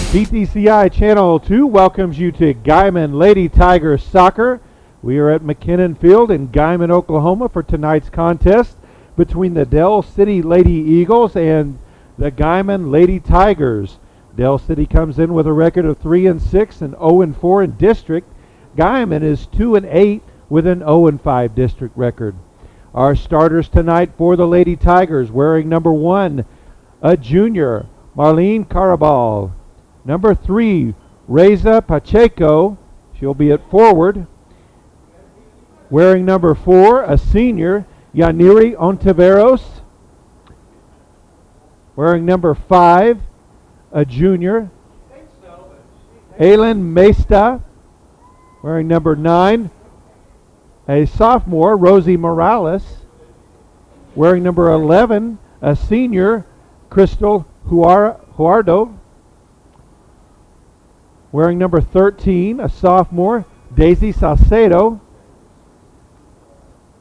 PTCI Channel 2 welcomes you to Guymon Lady Tigers Soccer. We are at McKinnon Field in Guymon, Oklahoma for tonight's contest between the Dell City Lady Eagles and the Guymon Lady Tigers. Dell City comes in with a record of 3-6 and 0-4 in district. Guymon is 2-8 with an 0-5 district record. Our starters tonight for the Lady Tigers, wearing number 1, a junior, Marlene Carabal. Number 3, Reza Pacheco. She'll be at forward. Wearing number 4, a senior, Yaniri Ontiveros. Wearing number 5, a junior, Aylin Mesta. Wearing number 9, a sophomore, Rosie Morales. Wearing number 11, a senior, Crystal Huardo. Wearing number 13, a sophomore, Daisy Salcedo.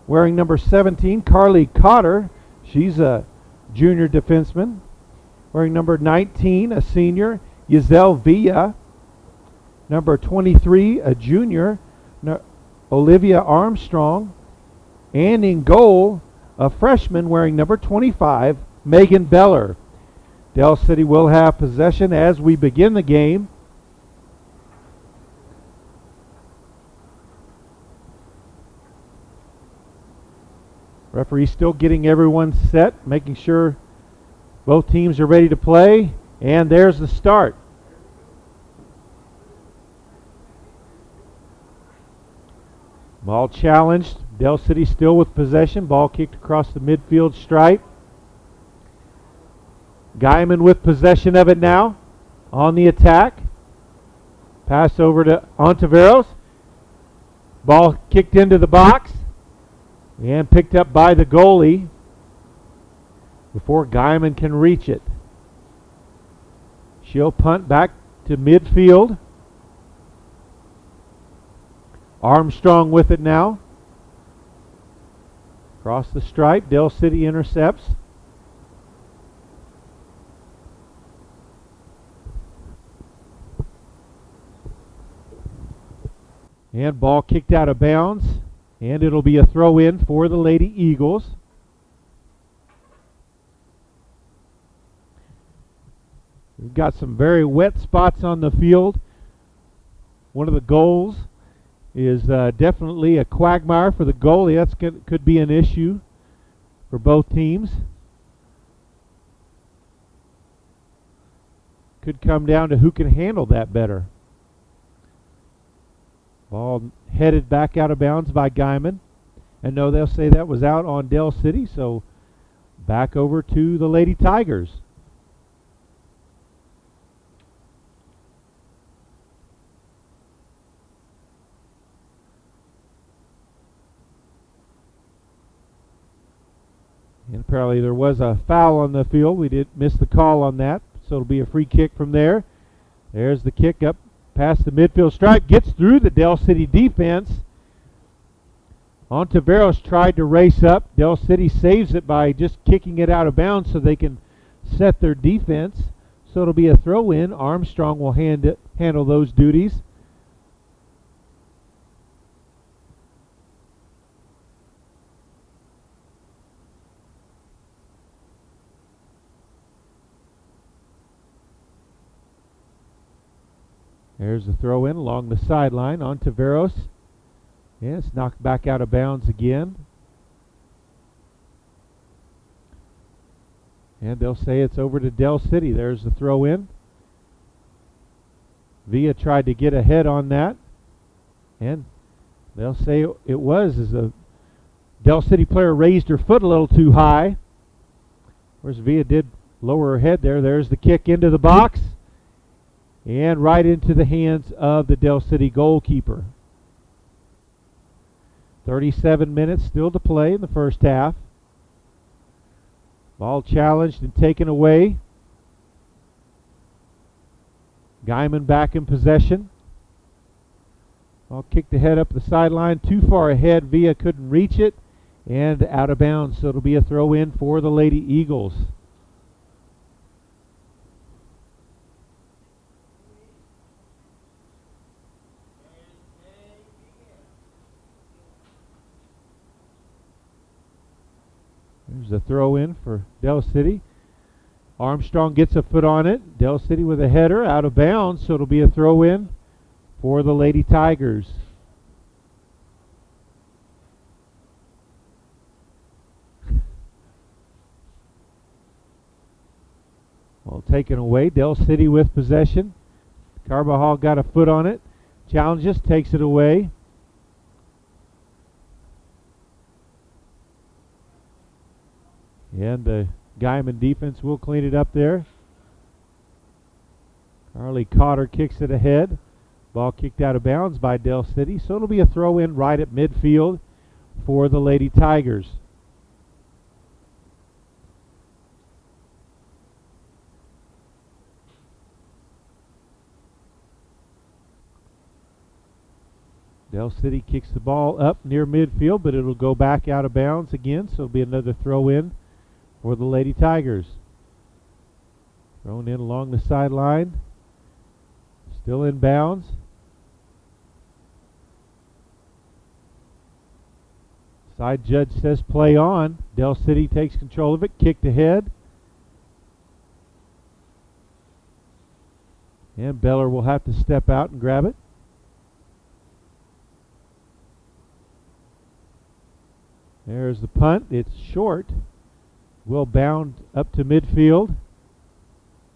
Wearing number 17, Carly Cotter. She's a junior defenseman. Wearing number 19, a senior, Giselle Villa. Number 23, a junior, Olivia Armstrong. And in goal, a freshman wearing number 25, Megan Beller. Dell City will have possession as we begin the game. Referee still getting everyone set, making sure both teams are ready to play. And there's the start. Ball challenged. Dell City still with possession. Ball kicked across the midfield stripe. Guymon with possession of it now. On the attack. Pass over to Ontiveros. Ball kicked into the box. And picked up by the goalie before Guymon can reach it. She'll punt back to midfield. Armstrong with it now. Across the stripe, Dell City intercepts. And ball kicked out of bounds. And it'll be a throw in for the Lady Eagles. We've got some very wet spots on the field. One of the goals is definitely a quagmire for the goalie. That's could be an issue for both teams. Could come down to who can handle that better. Ball headed back out of bounds by Guymon. And no, they'll say that was out on Dell City, so back over to the Lady Tigers. And apparently there was a foul on the field. We did miss the call on that, so it'll be a free kick from there. There's the kick up past the midfield stripe, gets through the Dell City defense. Ontiveros tried to race up. Dell City saves it by just kicking it out of bounds so they can set their defense. So it'll be a throw in. Armstrong will handle those duties. There's the throw in along the sideline. Ontiveros. Yeah, it's knocked back out of bounds again. And they'll say it's over to Dell City. There's the throw in. Villa tried to get ahead on that. And they'll say it was as the Dell City player raised her foot a little too high. Whereas Villa did lower her head there. There's the kick into the box. And right into the hands of the Dell City goalkeeper. 37 minutes still to play in the first half. Ball challenged and taken away. Guymon back in possession. Ball kicked ahead up the sideline. Too far ahead. Villa couldn't reach it. And out of bounds. So it'll be a throw in for the Lady Eagles. There's a throw in for Del City. Armstrong gets a foot on it. Del City with a header out of bounds, so it'll be a throw in for the Lady Tigers. Well, taken away. Del City with possession. Carbajal got a foot on it. Challenges, takes it away. And the Guymon defense will clean it up there. Carly Cotter kicks it ahead. Ball kicked out of bounds by Del City, so it'll be a throw in right at midfield for the Lady Tigers. Del City kicks the ball up near midfield, but it'll go back out of bounds again, so it'll be another throw in for the Lady Tigers. Thrown in along the sideline. Still in bounds. Side judge says play on. Del City takes control of it. Kicked ahead. And Beller will have to step out and grab it. There's the punt. It's short. Will bound up to midfield.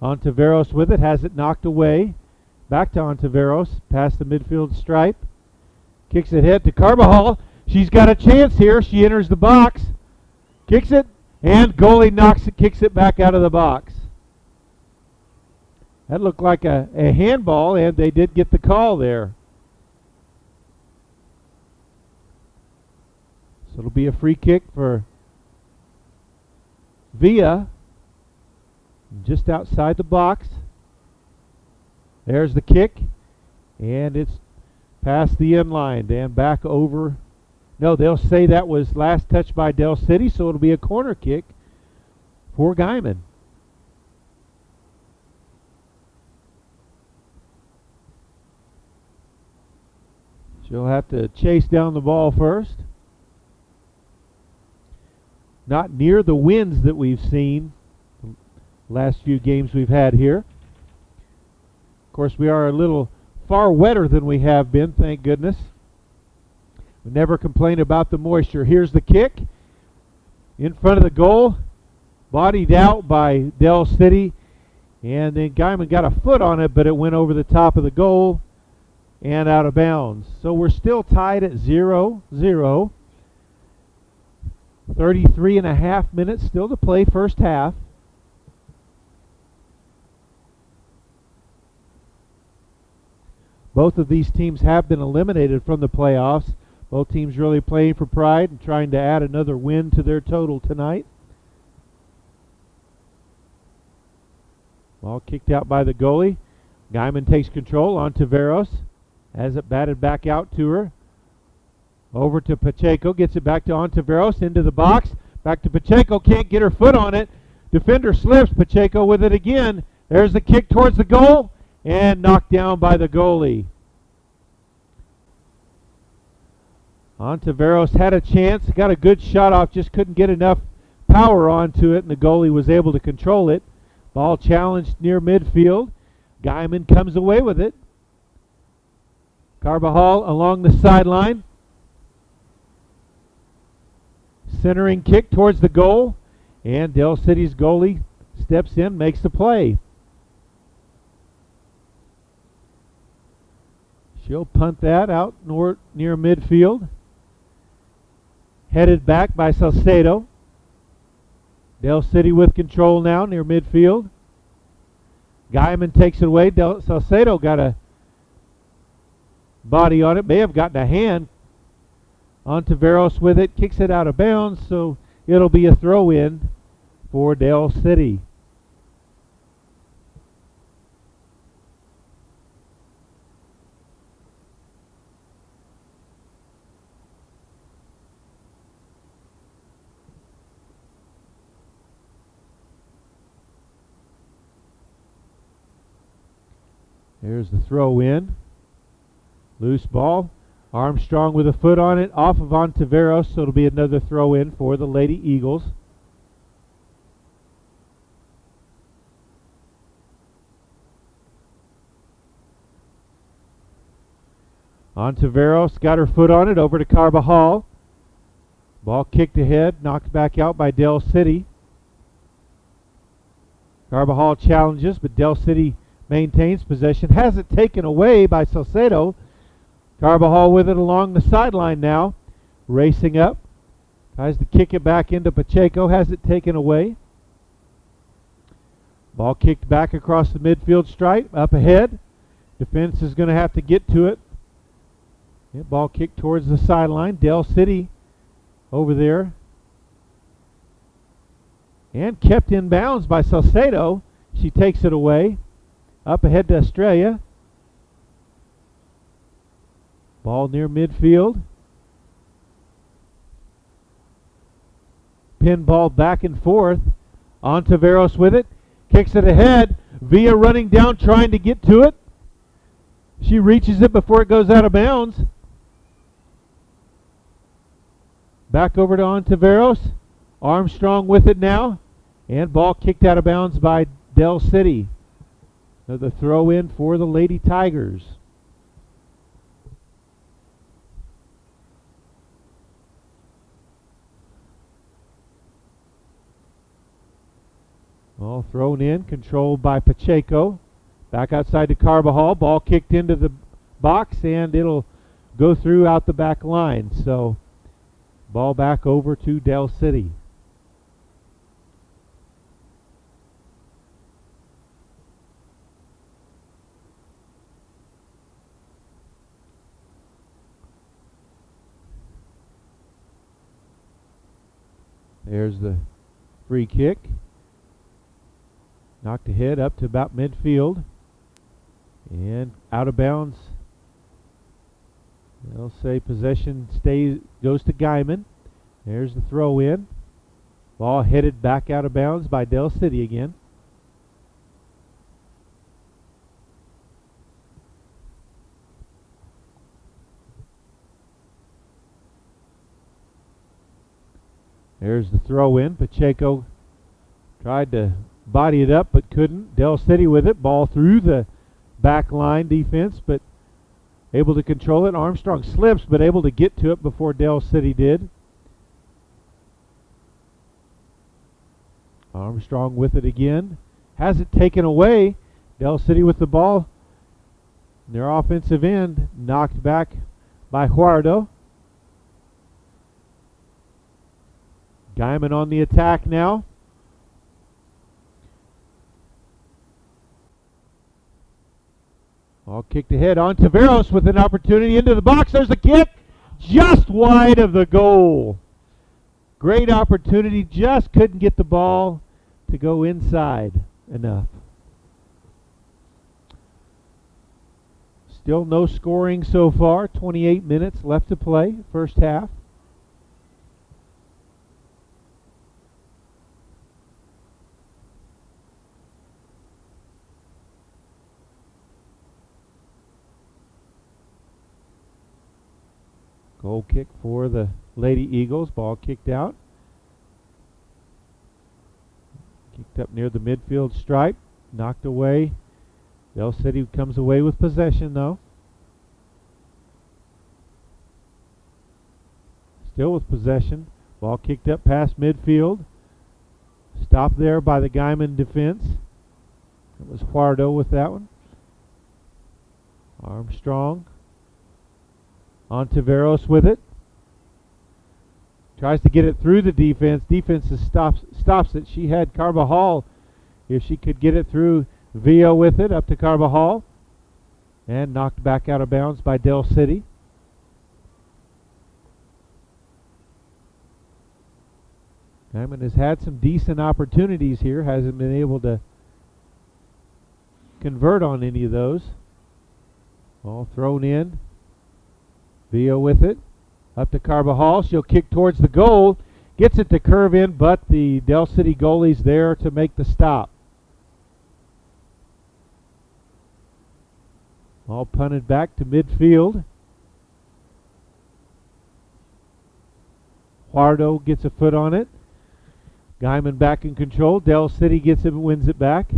Ontiveros with it. Has it knocked away. Back to Ontiveros. Past the midfield stripe. Kicks it ahead to Carbajal. She's got a chance here. She enters the box. Kicks it. And goalie knocks it. Kicks it back out of the box. That looked like a handball, and they did get the call there. So it'll be a free kick for Villa, just outside the box. There's the kick, and it's past the end line and back over. No, they'll say that was last touch by Del City, so it'll be a corner kick for Guymon. She'll have to chase down the ball first. Not near the winds that we've seen the last few games we've had here. Of course, we are a little far wetter than we have been, thank goodness. We never complain about the moisture. Here's the kick. In front of the goal. Bodied out by Del City. And then Guymon got a foot on it, but it went over the top of the goal and out of bounds. So we're still tied at 0-0. 33 and a half minutes still to play first half. Both of these teams have been eliminated from the playoffs. Both teams really playing for pride and trying to add another win to their total tonight. Ball kicked out by the goalie. Guymon takes control on Taveros. Has it batted back out to her. Over to Pacheco, gets it back to Ontiveros, into the box. Back to Pacheco, can't get her foot on it. Defender slips, Pacheco with it again. There's the kick towards the goal, and knocked down by the goalie. Ontiveros had a chance, got a good shot off, just couldn't get enough power onto it, and the goalie was able to control it. Ball challenged near midfield. Guymon comes away with it. Carbajal along the sideline. Centering kick towards the goal, and Del City's goalie steps in, makes the play. She'll punt that out near midfield. Headed back by Salcedo. Del City with control now near midfield. Guymon takes it away. Salcedo got a body on it, may have gotten a hand. Ontiveros with it, kicks it out of bounds, so it'll be a throw-in for Del City. There's the throw-in. Loose ball. Armstrong with a foot on it, off of Ontiveros, so it'll be another throw-in for the Lady Eagles. Ontiveros got her foot on it, over to Carbajal. Ball kicked ahead, knocked back out by Del City. Carbajal challenges, but Del City maintains possession. Has it taken away by Salcedo. Carbajal with it along the sideline now. Racing up. Tries to kick it back into Pacheco. Has it taken away. Ball kicked back across the midfield stripe. Up ahead. Defense is going to have to get to it. Yeah, ball kicked towards the sideline. Del City over there. And kept in bounds by Salcedo. She takes it away. Up ahead to Estrella. Ball near midfield. Pin ball back and forth. Ontiveros with it. Kicks it ahead. Villa running down trying to get to it. She reaches it before it goes out of bounds. Back over to Ontiveros. Armstrong with it now. And ball kicked out of bounds by Del City. The throw in for the Lady Tigers. Ball thrown in, controlled by Pacheco. Back outside to Carbajal. Ball kicked into the box, and it'll go through out the back line. So, ball back over to Del City. There's the free kick. Knocked ahead up to about midfield. And out of bounds. They'll say possession goes to Guymon. There's the throw in. Ball headed back out of bounds by Del City again. There's the throw in. Pacheco tried to body it up but couldn't. Del City with it. Ball through the back line defense, but able to control it. Armstrong slips, but able to get to it before Del City did. Armstrong with it again. Has it taken away. Del City with the ball. Their offensive end knocked back by Huardo. Guymon on the attack now. All kicked ahead. Ontiveros with an opportunity into the box. There's the kick. Just wide of the goal. Great opportunity. Just couldn't get the ball to go inside enough. Still no scoring so far. 28 minutes left to play. First half. Goal kick for the Lady Eagles. Ball kicked out. Kicked up near the midfield stripe. Knocked away. Del City comes away with possession though. Still with possession. Ball kicked up past midfield. Stopped there by the Guymon defense. It was Huardo with that one. Armstrong. Ontiveros with it. Tries to get it through the defense. Defense stops it. She had Carbajal. If she could get it through, Villa with it up to Carbajal. And knocked back out of bounds by Del City. Guymon has had some decent opportunities here. Hasn't been able to convert on any of those. All thrown in. Villa with it. Up to Carbajal. She'll kick towards the goal. Gets it to curve in, but the Del City goalie's there to make the stop. All punted back to midfield. Huardo gets a foot on it. Guymon back in control. Del City gets it and wins it back.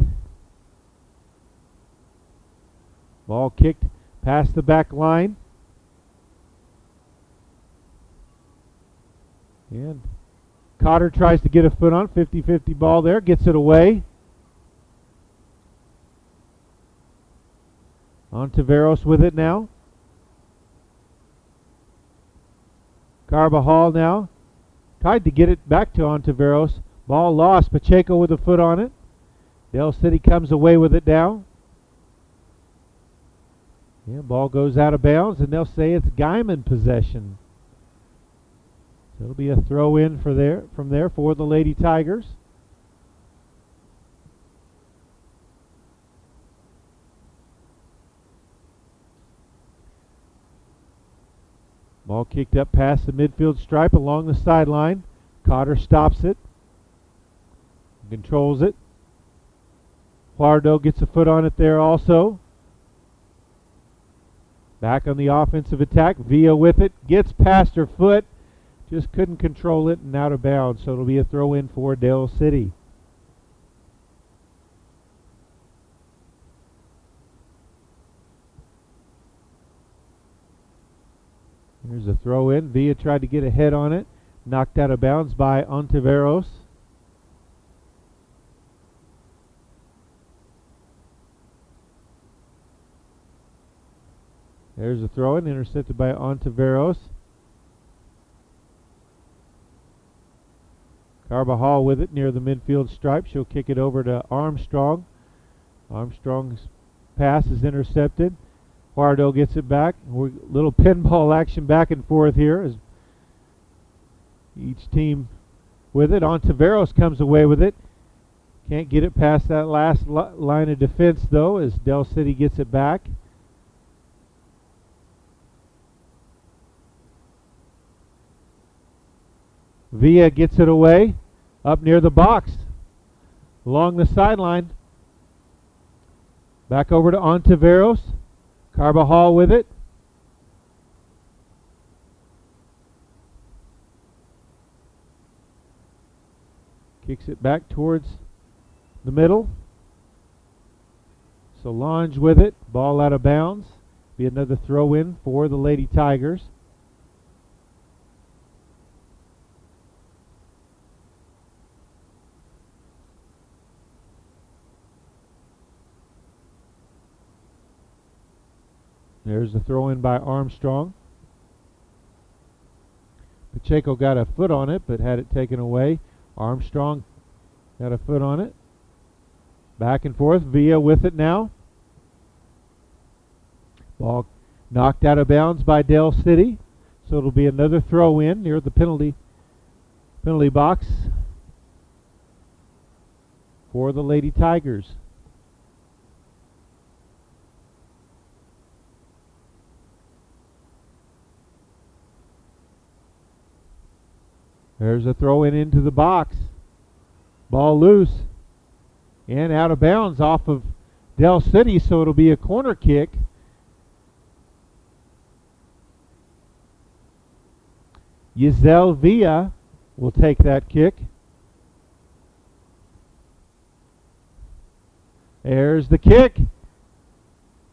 Ball kicked past the back line. And Cotter tries to get a foot on 50-50 ball there, gets it away. Ontiveros with it now. Carbajal now. Tried to get it back to Ontiveros. Ball lost. Pacheco with a foot on it. Del City comes away with it now. Yeah, ball goes out of bounds, and they'll say it's Guymon possession. So it'll be a throw in from there for the Lady Tigers. Ball kicked up past the midfield stripe along the sideline. Cotter stops it. Controls it. Juardo gets a foot on it there also. Back on the offensive attack. Villa with it. Gets past her foot. Just couldn't control it and out of bounds. So it'll be a throw in for Del City. Here's a throw in. Villa tried to get a head on it. Knocked out of bounds by Ontiveros. There's a throw in, intercepted by Ontiveros. Carbajal with it near the midfield stripe. She'll kick it over to Armstrong. Armstrong's pass is intercepted. Juardo gets it back. Little pinball action back and forth here as each team with it. Ontiveros comes away with it. Can't get it past that last line of defense though as Del City gets it back. Villa gets it away up near the box along the sideline. Back over to Ontiveros. Carbajal with it. Kicks it back towards the middle. Solange with it. Ball out of bounds. Be another throw in for the Lady Tigers. There's the throw in by Armstrong. Pacheco got a foot on it but had it taken away. Armstrong got a foot on it. Back and forth. Villa with it now. Ball knocked out of bounds by Del City. So it'll be another throw in near the penalty box for the Lady Tigers. There's a throw in into the box. Ball loose and out of bounds off of Del City, so it'll be a corner kick. Giselle Villa will take that kick. There's the kick.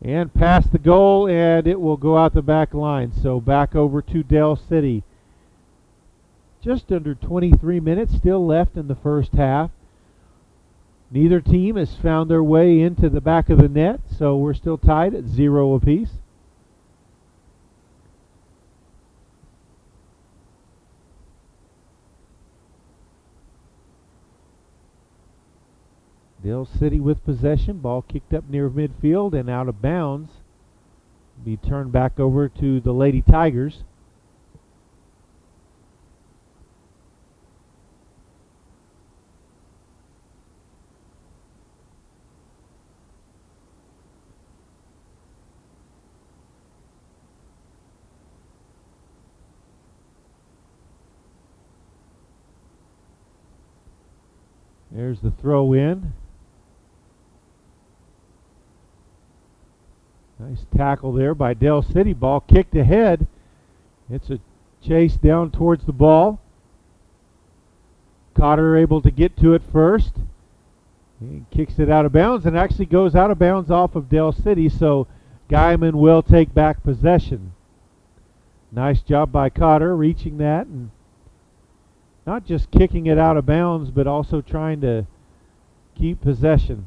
And past the goal, and it will go out the back line. So back over to Del City. Just under 23 minutes still left in the first half. Neither team has found their way into the back of the net, so we're still tied at 0 apiece. Del City with possession. Ball kicked up near midfield and out of bounds. Be turned back over to the Lady Tigers. There's the throw in. Nice tackle there by Del City. Ball kicked ahead. It's a chase down towards the ball. Cotter able to get to it first. He kicks it out of bounds and actually goes out of bounds off of Del City, so Guymon will take back possession. Nice job by Cotter reaching that and not just kicking it out of bounds, but also trying to keep possession.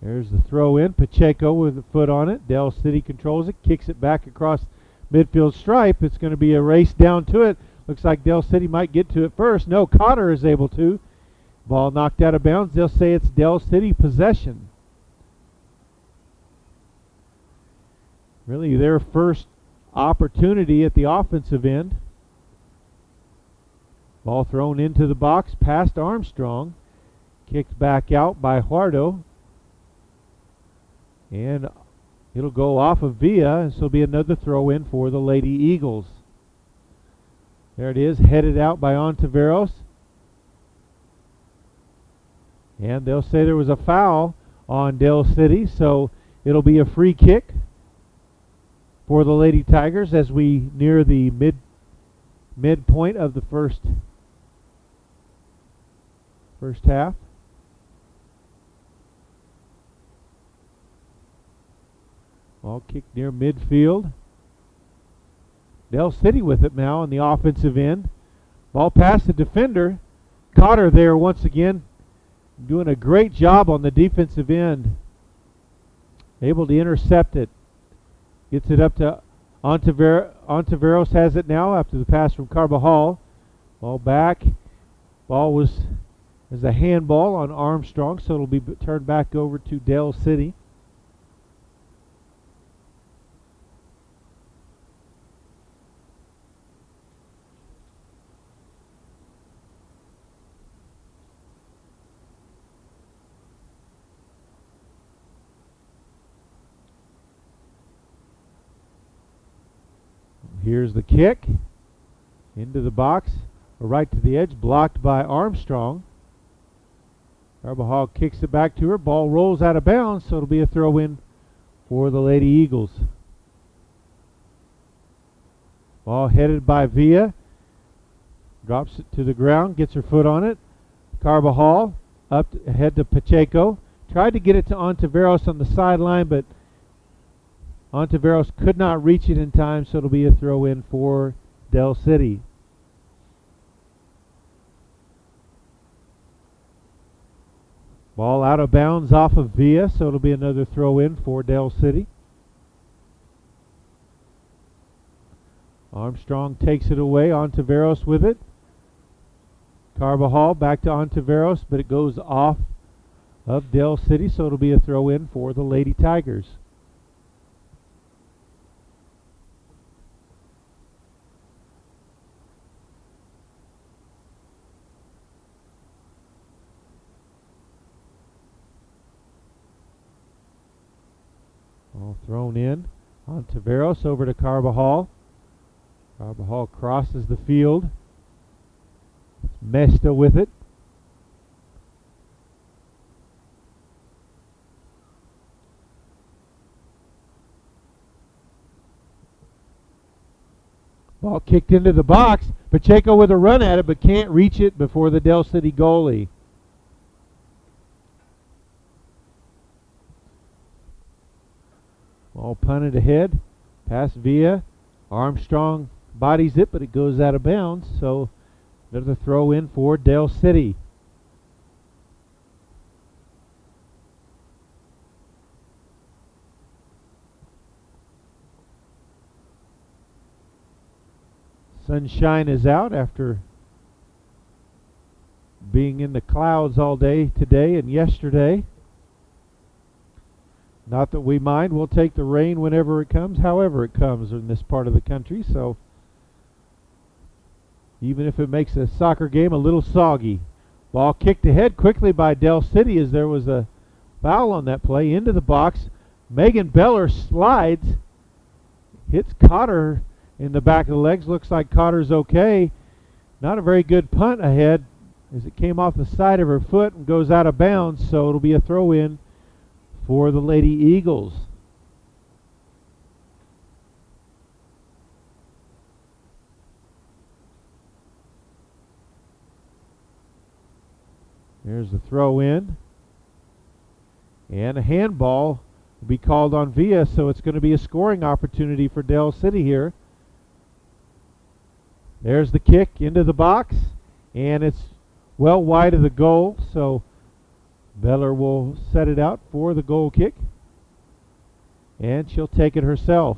There's the throw in. Pacheco with the foot on it. Del City controls it, kicks it back across midfield stripe. It's going to be a race down to it. Looks like Del City might get to it first. No, Cotter is able to. Ball knocked out of bounds. They'll say it's Del City possession. Really their first opportunity at the offensive end. Ball thrown into the box past Armstrong. Kicked back out by Huardo. And it'll go off of Villa, and so it'll be another throw in for the Lady Eagles. There it is, headed out by Ontiveros. And they'll say there was a foul on Del City, so it'll be a free kick for the Lady Tigers as we near the midpoint of the first half. Ball kicked near midfield. Del City with it now on the offensive end. Ball past the defender. Cotter there once again, doing a great job on the defensive end. Able to intercept it. Gets it up to Ontiveros has it now after the pass from Carbajal. Ball back. Ball was as a handball on Armstrong, so it'll be turned back over to Del City. Here's the kick into the box, or right to the edge, blocked by Armstrong. Carbajal kicks it back to her. Ball rolls out of bounds, so it'll be a throw in for the Lady Eagles. Ball headed by Villa. Drops it to the ground, gets her foot on it. Carbajal up ahead to Pacheco. Tried to get it to Ontiveros on the sideline, but Ontiveros could not reach it in time, so it'll be a throw in for Del City. Ball out of bounds off of Villa, so it'll be another throw in for Del City. Armstrong takes it away, Ontiveros with it. Carbajal back to Ontiveros, but it goes off of Del City, so it'll be a throw in for the Lady Tigers. All thrown in. Ontiveros over to Carbajal. Carbajal crosses the field. Mesta with it. Ball kicked into the box. Pacheco with a run at it, but can't reach it before the Del City goalie. Ball punted ahead. Pass Villa. Armstrong bodies it, but it goes out of bounds. So another throw in for Del City. Sunshine is out after being in the clouds all day today and yesterday. Not that we mind. We'll take the rain whenever it comes, however it comes in this part of the country. So even if it makes a soccer game a little soggy. Ball kicked ahead quickly by Del City as there was a foul on that play. Into the box. Megan Beller slides. Hits Cotter in the back of the legs. Looks like Cotter's okay. Not a very good punt ahead as it came off the side of her foot and goes out of bounds. So it'll be a throw in for the Lady Eagles. There's the throw in. And a handball will be called on Villa, so it's going to be a scoring opportunity for Del City here. There's the kick into the box, and it's well wide of the goal, so Beller will set it out for the goal kick, and she'll take it herself.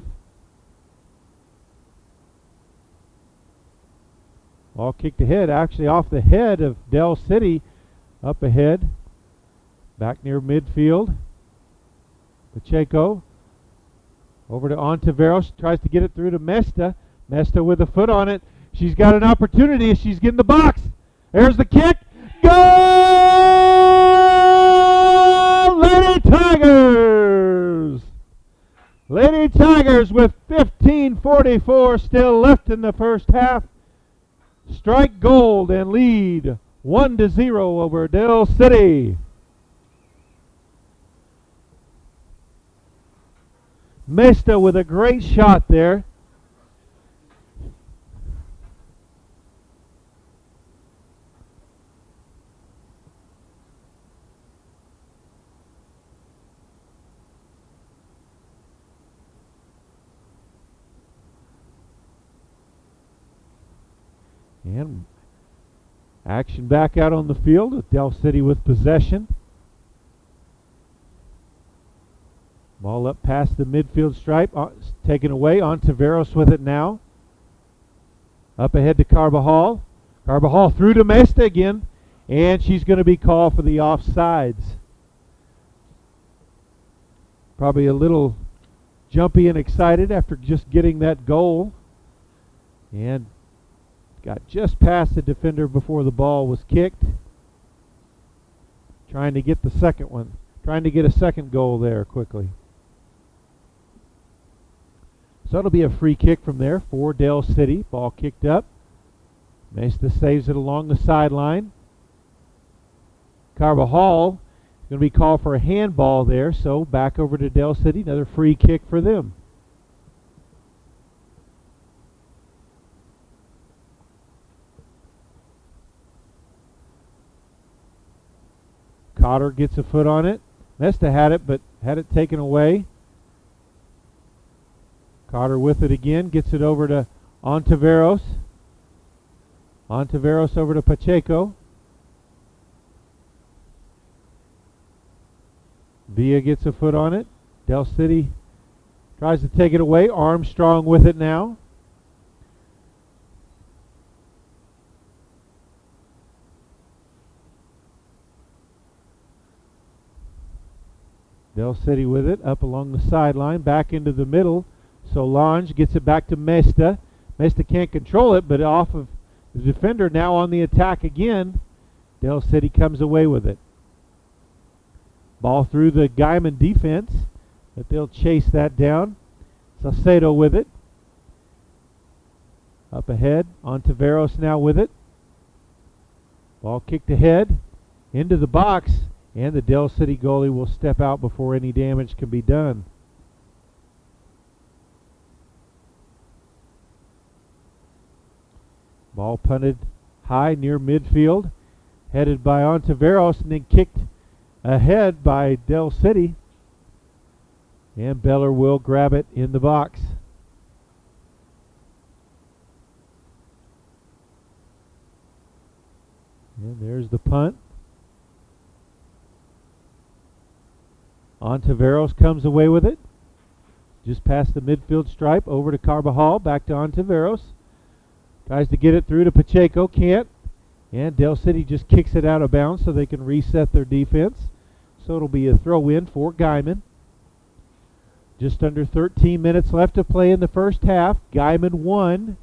Ball kicked ahead, actually off the head of Dell City, up ahead, back near midfield. Pacheco over to Ontiveros, tries to get it through to Mesta. Mesta with a foot on it. She's got an opportunity. She's getting the box. There's the kick. Goal! Lady Tigers! Lady Tigers with 15:44 still left in the first half. Strike gold and lead 1-0 over Dell City. Mesta with a great shot there. And action back out on the field with Dell City with possession. Ball up past the midfield stripe, taken away. Ontiveros with it now. Up ahead to Carbajal. Carbajal through to Mesta again, and she's going to be called for the offsides. Probably a little jumpy and excited after just getting that goal. And got just past the defender before the ball was kicked. Trying to get the second one. Trying to get a second goal there quickly. So it'll be a free kick from there for Dell City. Ball kicked up. Mesta saves it along the sideline. Carbajal is going to be called for a handball there. So back over to Dell City. Another free kick for them. Cotter gets a foot on it. Mesta had it, but had it taken away. Cotter with it again. Gets it over to Ontiveros. Ontiveros over to Pacheco. Villa gets a foot on it. Dell City tries to take it away. Armstrong with it now. Dell City with it, up along the sideline, back into the middle. Solange gets it back to Mesta. Mesta can't control it, but off of the defender now on the attack again. Dell City comes away with it. Ball through the Guymon defense, but they'll chase that down. Salcedo with it. Up ahead, Ontiveros now with it. Ball kicked ahead, into the box. And the Dell City goalie will step out before any damage can be done. Ball punted high near midfield, headed by Ontiveros, and then kicked ahead by Dell City. And Beller will grab it in the box. And there's the punt. Ontiveros comes away with it. Just past the midfield stripe, over to Carbajal, back to Ontiveros. Tries to get it through to Pacheco, can't. And Dell City just kicks it out of bounds so they can reset their defense. So it'll be a throw-in for Guymon. Just under 13 minutes left to play in the first half. Guymon 1,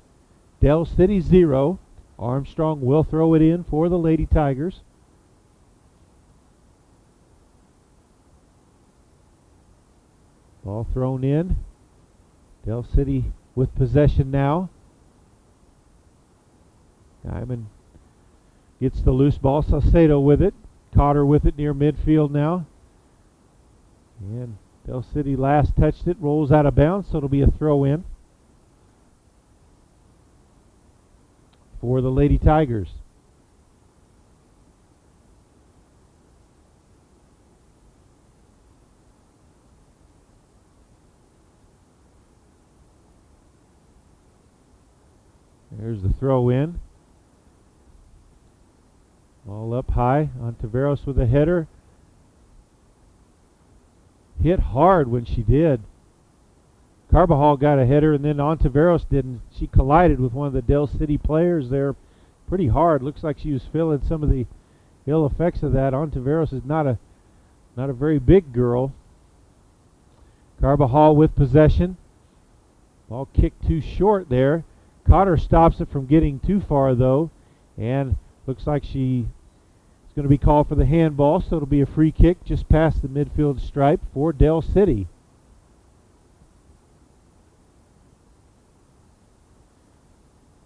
Dell City 0. Armstrong will throw it in for the Lady Tigers. Ball thrown in. Dell City with possession now. Guymon gets the loose ball. Salcedo with it. Cotter with it near midfield now. And Dell City last touched it. Rolls out of bounds, so it'll be a throw in for the Lady Tigers. There's the throw in. All up high. Ontiveros with a header. Hit hard when she did. Carbajal got a header, and then Ontiveros didn't. She collided with one of the Del City players there pretty hard. Looks like she was feeling some of the ill effects of that. Ontiveros is not a very big girl. Carbajal with possession. Ball kicked too short there. Cotter stops it from getting too far, though, and looks like she is going to be called for the handball, so it'll be a free kick just past the midfield stripe for Del City.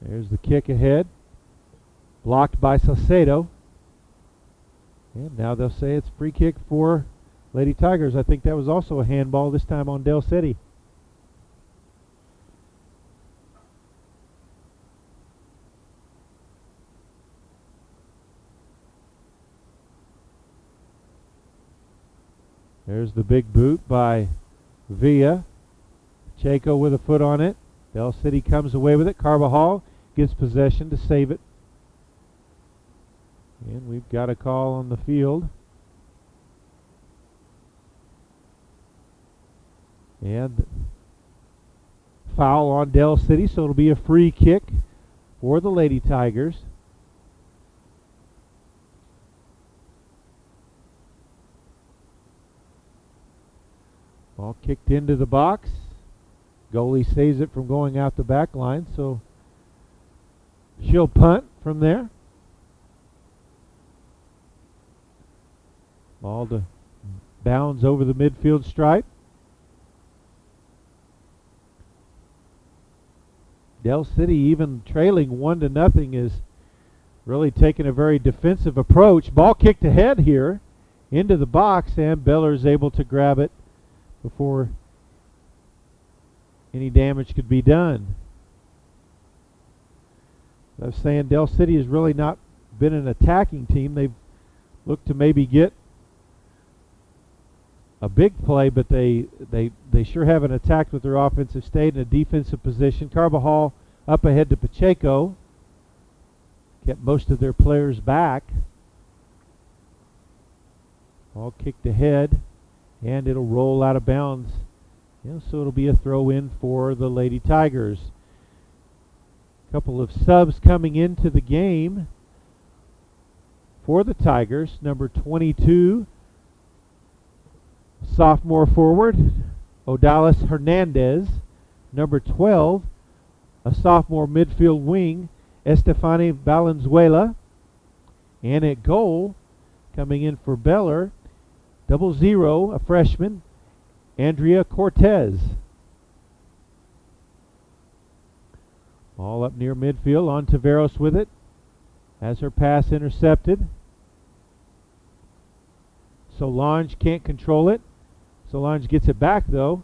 There's the kick ahead. Blocked by Salcedo. And now they'll say it's free kick for Lady Tigers. I think that was also a handball, this time on Del City. There's the big boot by Villa. Chaco with a foot on it. Del City comes away with it. Carbajal gets possession to save it. And we've got a call on the field. And foul on Del City, so it'll be a free kick for the Lady Tigers. Ball kicked into the box. Goalie saves it from going out the back line, so she'll punt from there. Ball to bounds over the midfield stripe. Del City, even trailing 1-0, is really taking a very defensive approach. Ball kicked ahead here into the box, and Beller is able to grab it before any damage could be done. I was saying Del City has really not been an attacking team. They've looked to maybe get a big play, but they sure haven't attacked with their offensive state in a defensive position. Carbajal up ahead to Pacheco. Kept most of their players back. Ball kicked ahead, and it'll roll out of bounds. Yeah, so it'll be a throw in for the Lady Tigers. A couple of subs coming into the game for the Tigers. Number 22, sophomore forward, Odalis Hernandez. Number 12, a sophomore midfield wing, Estefani Valenzuela. And at goal, coming in for Beller, 00, a freshman, Andrea Cortez. All up near midfield, on Taveros with it. Has her pass intercepted. Solange can't control it. Solange gets it back though.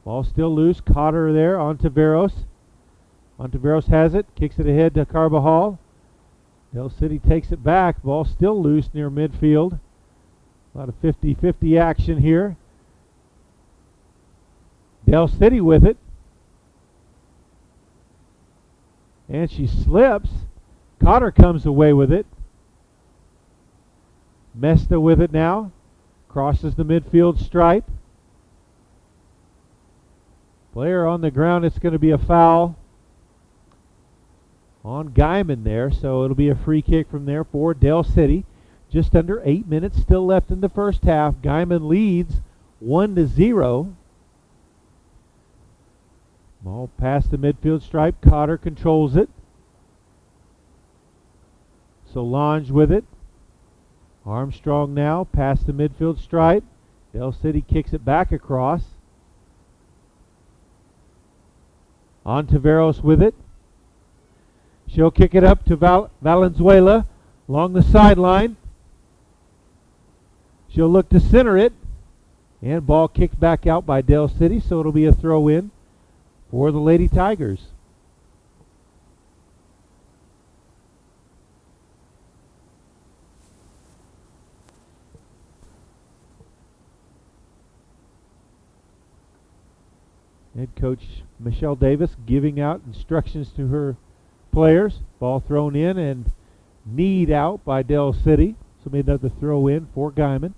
Ball still loose. Cotter there on Taveros. Ontiveros has it. Kicks it ahead to Carbajal. Del City takes it back. Ball still loose near midfield. A lot of 50-50 action here. Del City with it. And she slips. Cotter comes away with it. Mesta with it now. Crosses the midfield stripe. Player on the ground. It's going to be a foul on Guymon there. So it'll be a free kick from there for Del City. Just under 8 minutes still left in the first half. Guymon leads 1-0. Ball past the midfield stripe. Cotter controls it. Solange with it. Armstrong now past the midfield stripe. Del City kicks it back across. Ontiveros with it. She'll kick it up to Valenzuela along the sideline. She'll look to center it. And ball kicked back out by Del City, so it'll be a throw in for the Lady Tigers. Head coach Michelle Davis giving out instructions to her players. Ball thrown in and kneed out by Dell City. So made another throw in for Guymon.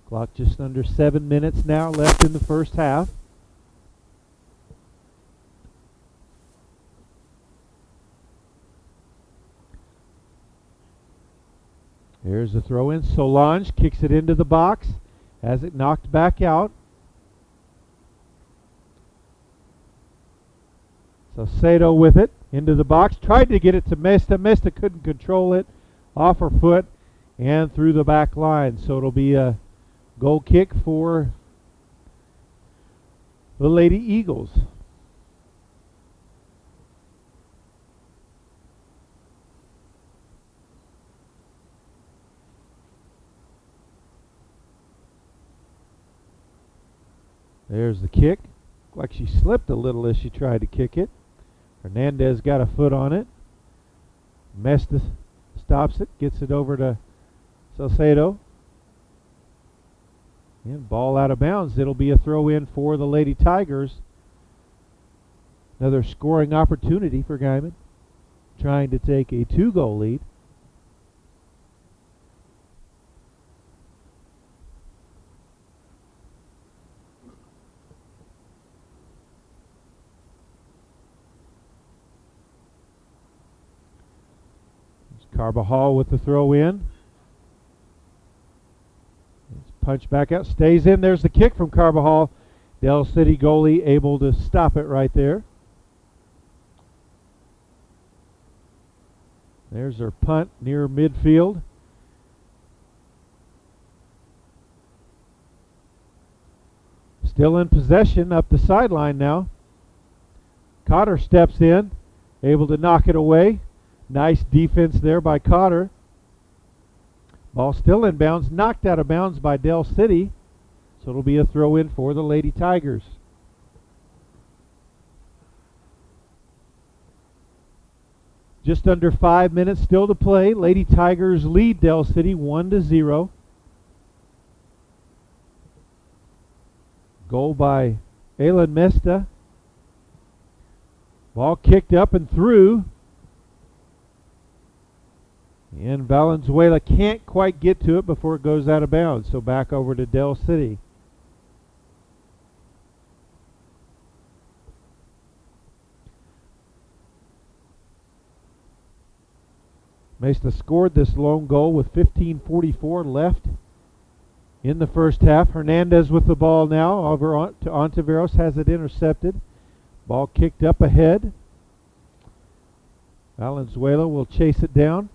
Clock just under 7 minutes now left in the first half. Here's the throw in. Solange kicks it into the box. Has it knocked back out. Salcedo with it into the box. Tried to get it to Mesta. Mesta couldn't control it. Off her foot and through the back line. So it'll be a goal kick for the Lady Eagles. There's the kick. Like she slipped a little as she tried to kick it. Hernandez got a foot on it. Mesta stops it, gets it over to Salcedo. And ball out of bounds. It'll be a throw in for the Lady Tigers. Another scoring opportunity for Guymon, trying to take a 2-goal lead. Carbajal with the throw in. It's punched back out, stays in. There's the kick from Carbajal. Dell City goalie able to stop it right there. There's their punt near midfield. Still in possession up the sideline now. Cotter steps in, able to knock it away. Nice defense there by Cotter. Ball still in bounds, knocked out of bounds by Dell City. So it'll be a throw in for the Lady Tigers. Just under 5 minutes still to play. Lady Tigers lead Dell City 1-0. Goal by Aylan Mesta. Ball kicked up and through. And Valenzuela can't quite get to it before it goes out of bounds. So back over to Dell City. Mesta scored this lone goal with 15:44 left in the first half. Hernandez with the ball now. Over to Ontiveros, has it intercepted. Ball kicked up ahead. Valenzuela will chase it down.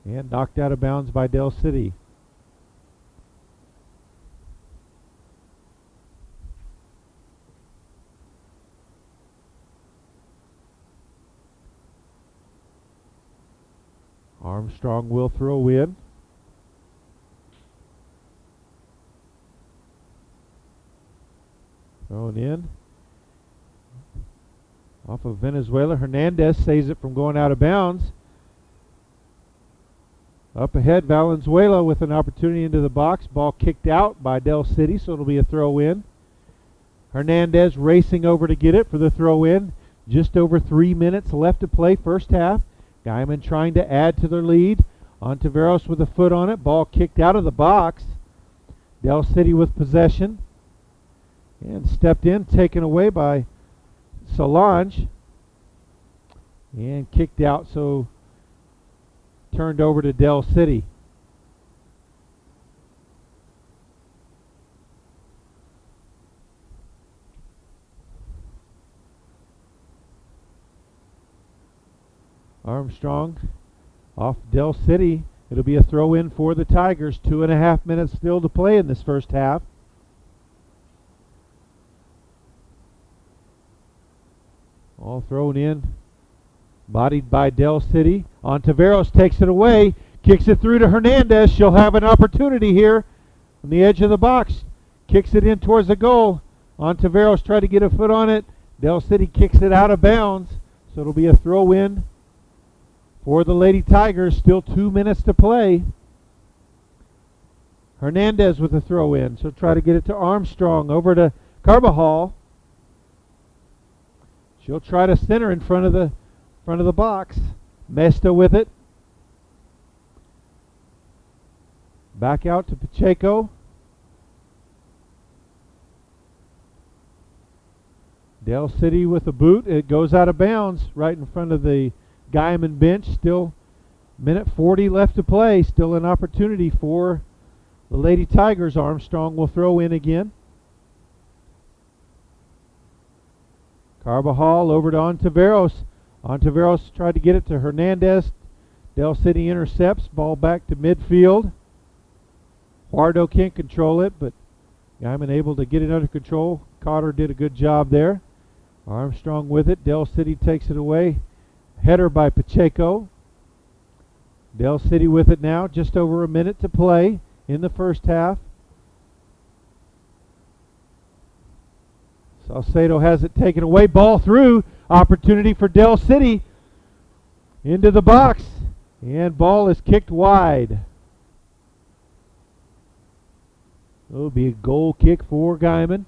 And knocked out of bounds by Dell City. Armstrong will throw in. Thrown in. Off of Venezuela. Hernandez saves it from going out of bounds. Up ahead, Valenzuela with an opportunity into the box. Ball kicked out by Dell City, so it'll be a throw in. Hernandez racing over to get it for the throw in. Just over 3 minutes left to play first half. Guymon trying to add to their lead. Ontiveros with a foot on it. Ball kicked out of the box. Dell City with possession. And stepped in, taken away by Solange. And kicked out, so turned over to Dell City. Armstrong off Dell City. It'll be a throw in for the Tigers. 2.5 minutes still to play in this first half. All thrown in. Bodied by Dell City. Ontiveros takes it away. Kicks it through to Hernandez. She'll have an opportunity here on the edge of the box. Kicks it in towards the goal. Ontiveros tried to get a foot on it. Dell City kicks it out of bounds. So it'll be a throw in for the Lady Tigers. Still 2 minutes to play. Hernandez with a throw in. She'll try to get it to Armstrong. Over to Carbajal. She'll try to center in front of the box. Mesta with it. Back out to Pacheco. Del City with a boot. It goes out of bounds right in front of the Guymon bench. Still minute 40 left to play. Still an opportunity for the Lady Tigers. Armstrong will throw in again. Carbajal over to Ontiveros. Ontiveros tried to get it to Hernandez. Del City intercepts. Ball back to midfield. Huardo can't control it, but Guymon able to get it under control. Cotter did a good job there. Armstrong with it. Del City takes it away. Header by Pacheco. Del City with it now. Just over a minute to play in the first half. Salcedo has it taken away. Ball through. Opportunity for Del City. Into the box. And ball is kicked wide. It'll be a goal kick for Guymon.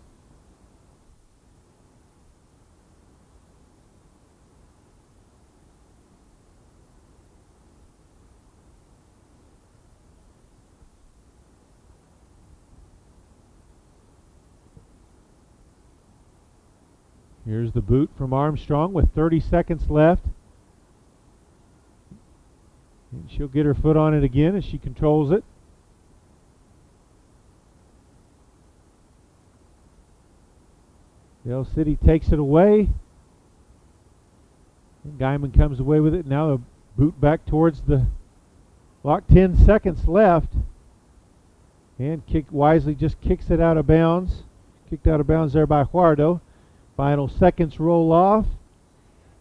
Here's the boot from Armstrong with 30 seconds left. And she'll get her foot on it again as she controls it. Del City takes it away. And Guymon comes away with it. Now the boot back towards the block. 10 seconds left. And wisely just kicks it out of bounds. Kicked out of bounds there by Huardo. Final seconds roll off.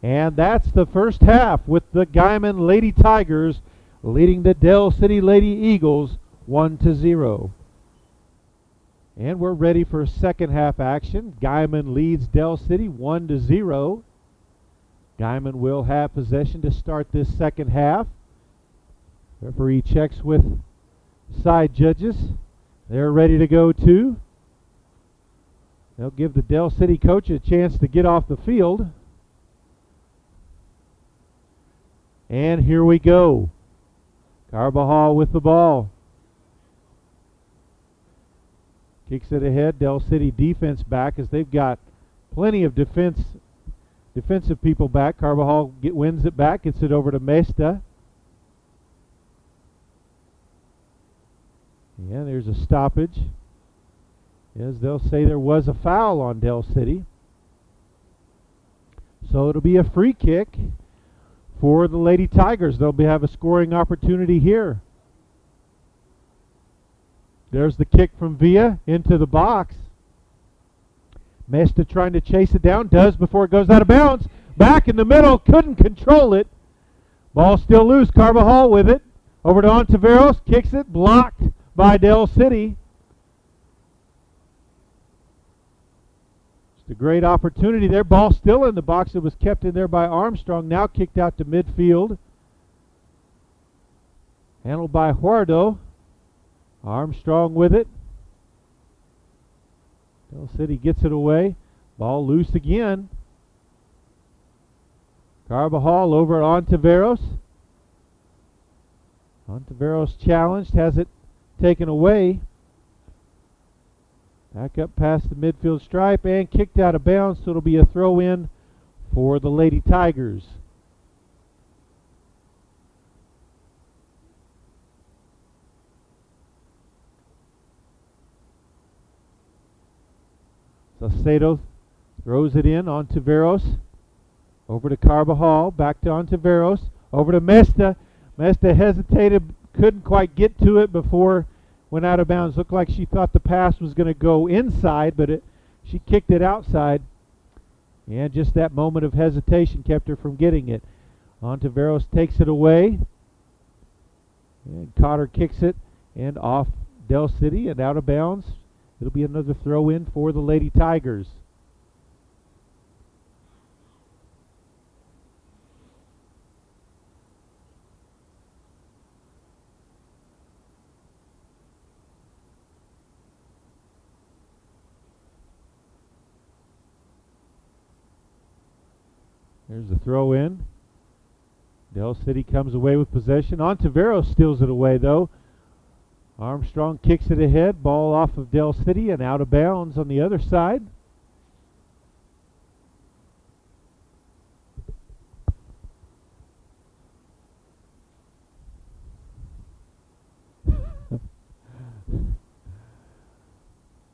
And that's the first half with the Guymon Lady Tigers leading the Del City Lady Eagles 1-0. And we're ready for second half action. Guymon leads Del City 1-0. Guymon will have possession to start this second half. Referee checks with side judges. They're ready to go too. They'll give the Del City coach a chance to get off the field. And here we go. Carbajal with the ball. Kicks it ahead. Del City defense back as they've got plenty of defensive people back. Carbajal wins it back. Gets it over to Mesta. Yeah, there's a stoppage. As they'll say there was a foul on Del City. So it'll be a free kick for the Lady Tigers. They'll have a scoring opportunity here. There's the kick from Villa into the box. Mesta trying to chase it down. Does before it goes out of bounds. Back in the middle. Couldn't control it. Ball still loose. Carbajal with it. Over to Ontiveros. Kicks it. Blocked by Del City. Just a great opportunity there. Ball still in the box. It was kept in there by Armstrong. Now kicked out to midfield. Handled by Huardo. Armstrong with it. Del City gets it away. Ball loose again. Carbajal over at Ontiveros. Ontiveros challenged. Has it taken away. Back up past the midfield stripe and kicked out of bounds, so it'll be a throw in for the Lady Tigers. Salcedo throws it in on Ontiveros. Over to Carbajal, back to Ontiveros. Over to Mesta. Mesta hesitated, couldn't quite get to it before went out of bounds. Looked like she thought the pass was going to go inside, but she kicked it outside. And just that moment of hesitation kept her from getting it. Ontiveros takes it away. And Cotter kicks it and off Del City and out of bounds. It'll be another throw in for the Lady Tigers. There's the throw in. Del City comes away with possession. Ontiveros steals it away, though. Armstrong kicks it ahead. Ball off of Del City and out of bounds on the other side.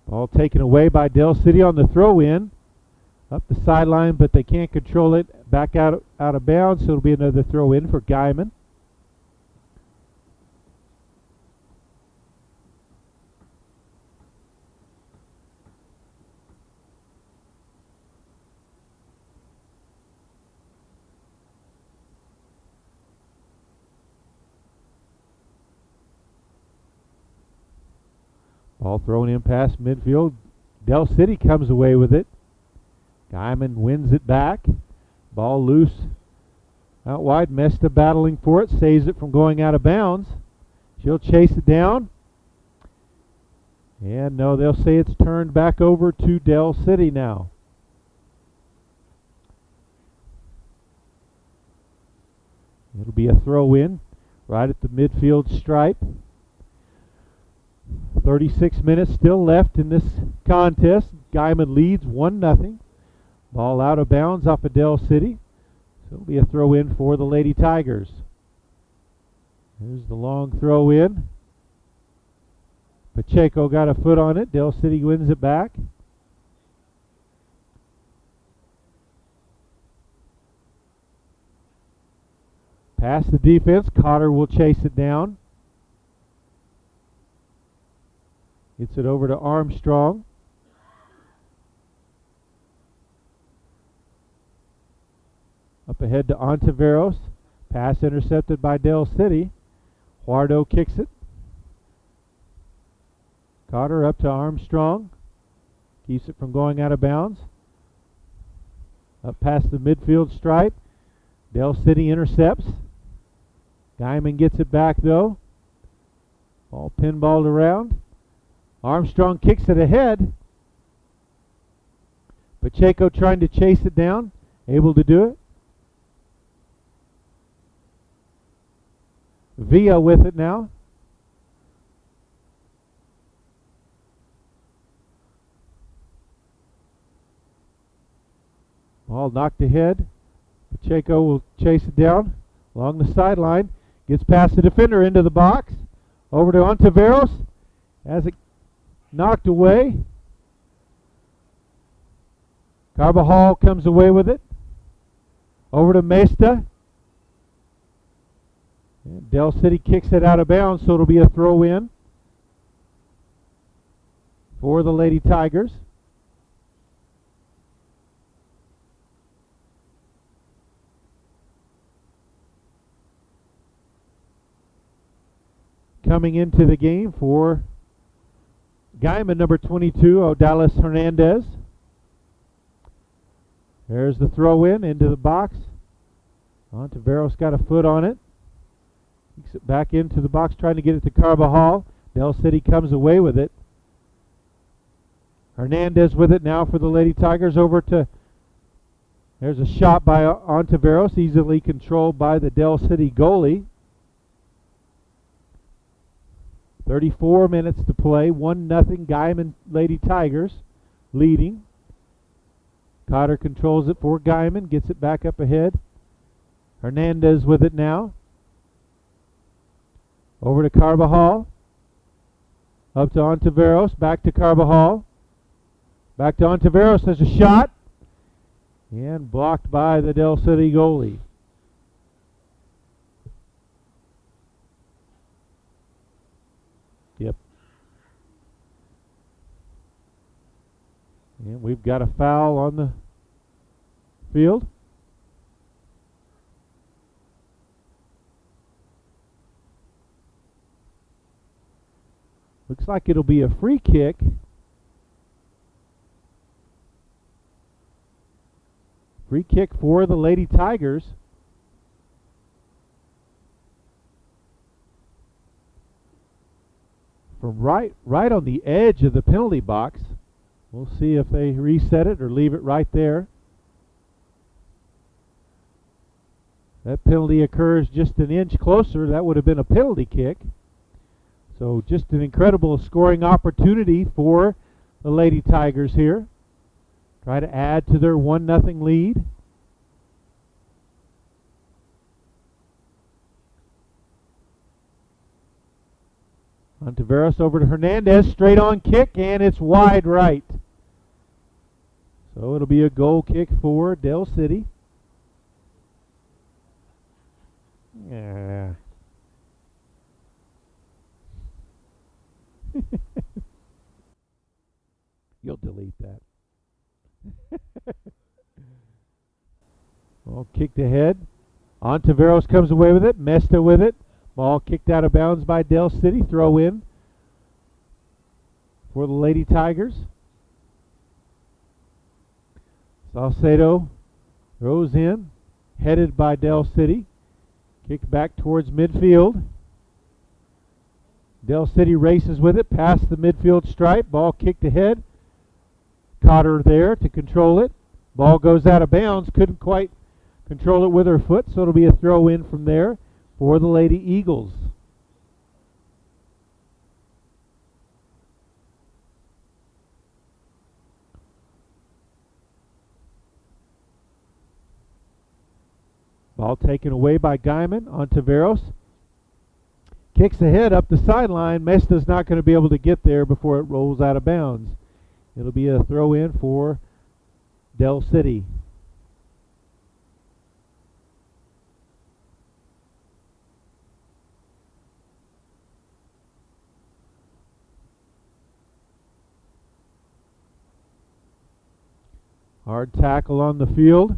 Ball taken away by Del City on the throw-in. Up the sideline, but they can't control it. Back out of bounds, so it'll be another throw-in for Guymon. Ball thrown in past midfield. Del City comes away with it. Guymon wins it back. Ball loose out wide. Mesta battling for it. Saves it from going out of bounds. She'll chase it down. And no, they'll say it's turned back over to Del City now. It'll be a throw in right at the midfield stripe. 36 minutes still left in this contest. Guymon leads 1-0. Ball out of bounds off of Del City. So it'll be a throw in for the Lady Tigers. There's the long throw in. Pacheco got a foot on it. Del City wins it back. Past the defense. Cotter will chase it down. Gets it over to Armstrong. Up ahead to Ontiveros. Pass intercepted by Del City. Juardo kicks it. Cotter up to Armstrong. Keeps it from going out of bounds. Up past the midfield stripe. Del City intercepts. Guymon gets it back though. Ball pinballed around. Armstrong kicks it ahead. Pacheco trying to chase it down. Able to do it. Villa with it now. Ball knocked ahead. Pacheco will chase it down along the sideline. Gets past the defender into the box. Over to Ontiveros. Has it knocked away. Carbajal comes away with it. Over to Mesta. And Del City kicks it out of bounds, so it'll be a throw in for the Lady Tigers. Coming into the game for Guymon, number 22, Odalis Hernandez. There's the throw in into the box. Ontiveros got a foot on it. Kicks it back into the box, trying to get it to Carbajal. Del City comes away with it. Hernandez with it now for the Lady Tigers. Over to, there's a shot by Ontiveros, easily controlled by the Del City goalie. 34 minutes to play. 1-0 Guymon Lady Tigers leading. Cotter controls it for Guymon. Gets it back up ahead. Hernandez with it now. Over to Carbajal. Up to Ontiveros. Back to Carbajal. Back to Ontiveros. There's a shot. And blocked by the Del City goalie. Yep. And we've got a foul on the field. Looks like it'll be a free kick. Free kick for the Lady Tigers. From right on the edge of the penalty box. We'll see if they reset it or leave it right there. That penalty occurs just an inch closer. That would have been a penalty kick. So just an incredible scoring opportunity for the Lady Tigers here. Try to add to their 1-0 lead. Ontiveros over to Hernandez, straight on kick, and it's wide right. So it'll be a goal kick for Del City. Yeah. You'll delete that. Ball kicked ahead. Ontiveros comes away with it. Mesta with it. Ball kicked out of bounds by Del City. Throw in for the Lady Tigers. Salcedo throws in. Headed by Del City. Kicked back towards midfield. Del City races with it. Past the midfield stripe. Ball kicked ahead. Cotter there to control it. Ball goes out of bounds. Couldn't quite control it with her foot, so it'll be a throw in from there for the Lady Eagles. Ball taken away by Guymon. Ontiveros kicks ahead up the sideline. Mesta's not going to be able to get there before it rolls out of bounds. It'll be a throw in for Del City. Hard tackle on the field.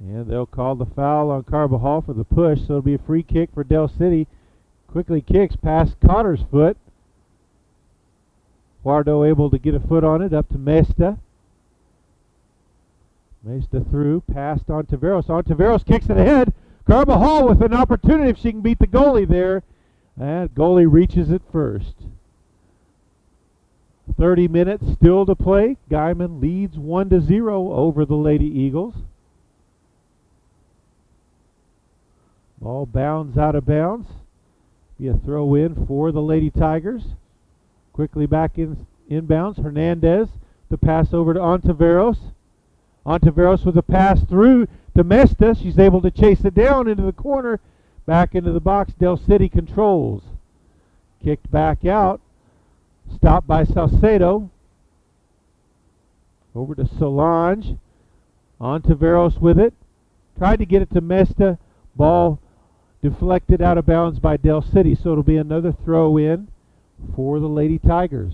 And they'll call the foul on Carbajal for the push, so it'll be a free kick for Del City. Quickly kicks past Cotter's foot. Guardo able to get a foot on it, up to Mesta. Mesta through, past Ontiveros. Ontiveros kicks it ahead. Carbajal with an opportunity if she can beat the goalie there. And goalie reaches it first. 30 minutes still to play. Guymon leads 1-0 over the Lady Eagles. Ball bounds out of bounds. Be a throw in for the Lady Tigers. Quickly back inbounds. Hernandez, the pass over to Ontiveros. Ontiveros with a pass through to Mesta. She's able to chase it down into the corner. Back into the box. Del City controls. Kicked back out. Stopped by Salcedo. Over to Solange. Ontiveros with it. Tried to get it to Mesta. Ball deflected out of bounds by Del City, so it'll be another throw in for the Lady Tigers.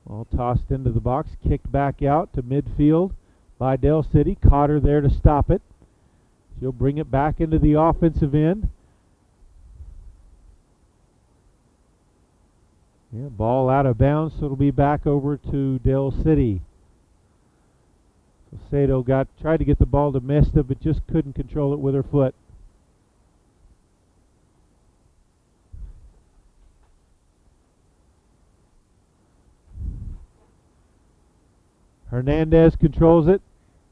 Ball tossed into the box, kicked back out to midfield by Del City. Cotter there to stop it. She'll bring it back into the offensive end. Yeah, ball out of bounds, so it'll be back over to Del City. Salcedo tried to get the ball to Mesta, but just couldn't control it with her foot. Hernandez controls it,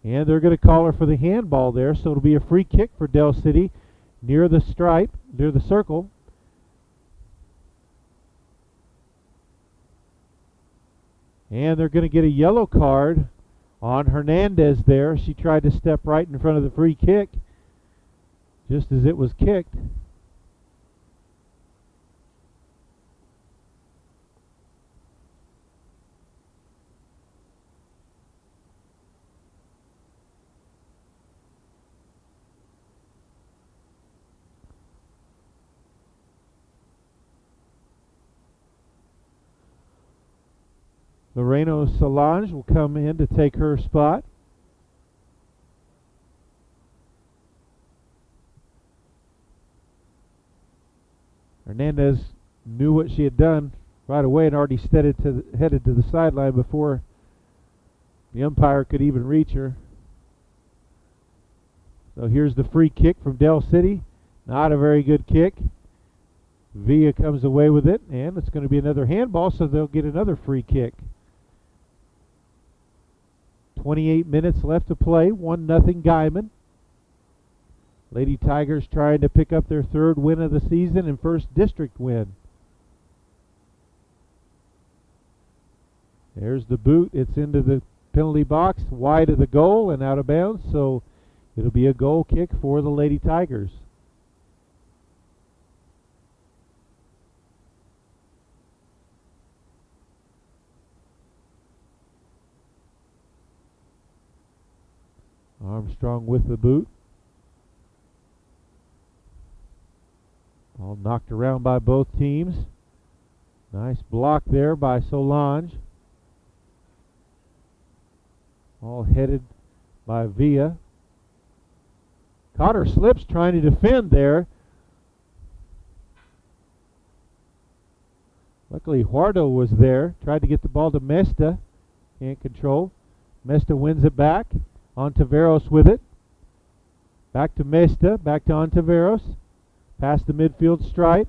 and they're going to call her for the handball there, so it'll be a free kick for Del City near the stripe, near the circle. And they're going to get a yellow card on Hernandez there. She tried to step right in front of the free kick just as it was kicked. Loreno Solange will come in to take her spot. Hernandez knew what she had done right away and already headed to the sideline before the umpire could even reach her. So here's the free kick from Del City. Not a very good kick. Villa comes away with it, and it's going to be another handball, so they'll get another free kick. 28 minutes left to play. 1-0 Guymon. Lady Tigers trying to pick up their third win of the season and first district win. There's the boot. It's into the penalty box, wide of the goal and out of bounds, so it'll be a goal kick for the Lady Tigers. Armstrong with the boot. All knocked around by both teams. Nice block there by Solange. All headed by Villa. Cotter slips trying to defend there. Luckily Huardo was there. Tried to get the ball to Mesta. Can't control. Mesta wins it back. Ontiveros with it. Back to Mesta. Back to Ontiveros. Past the midfield stripe.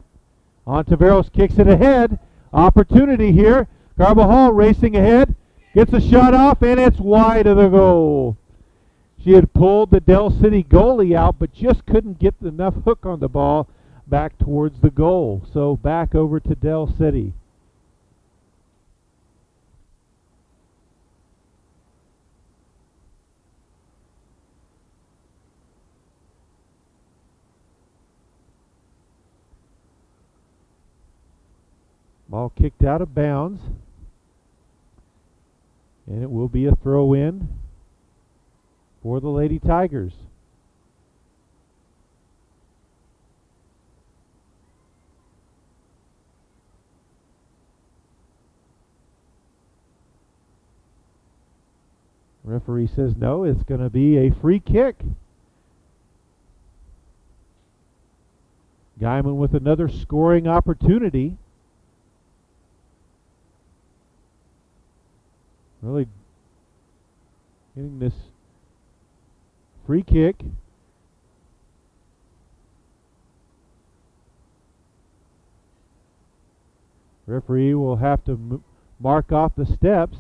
Ontiveros kicks it ahead. Opportunity here. Carbajal racing ahead. Gets a shot off, and it's wide of the goal. She had pulled the Del City goalie out, but just couldn't get enough hook on the ball back towards the goal. So back over to Del City. Ball kicked out of bounds. And it will be a throw-in for the Lady Tigers. Referee says no, it's going to be a free kick. Guymon with another scoring opportunity. Really getting this free kick. Referee will have to mark off the steps.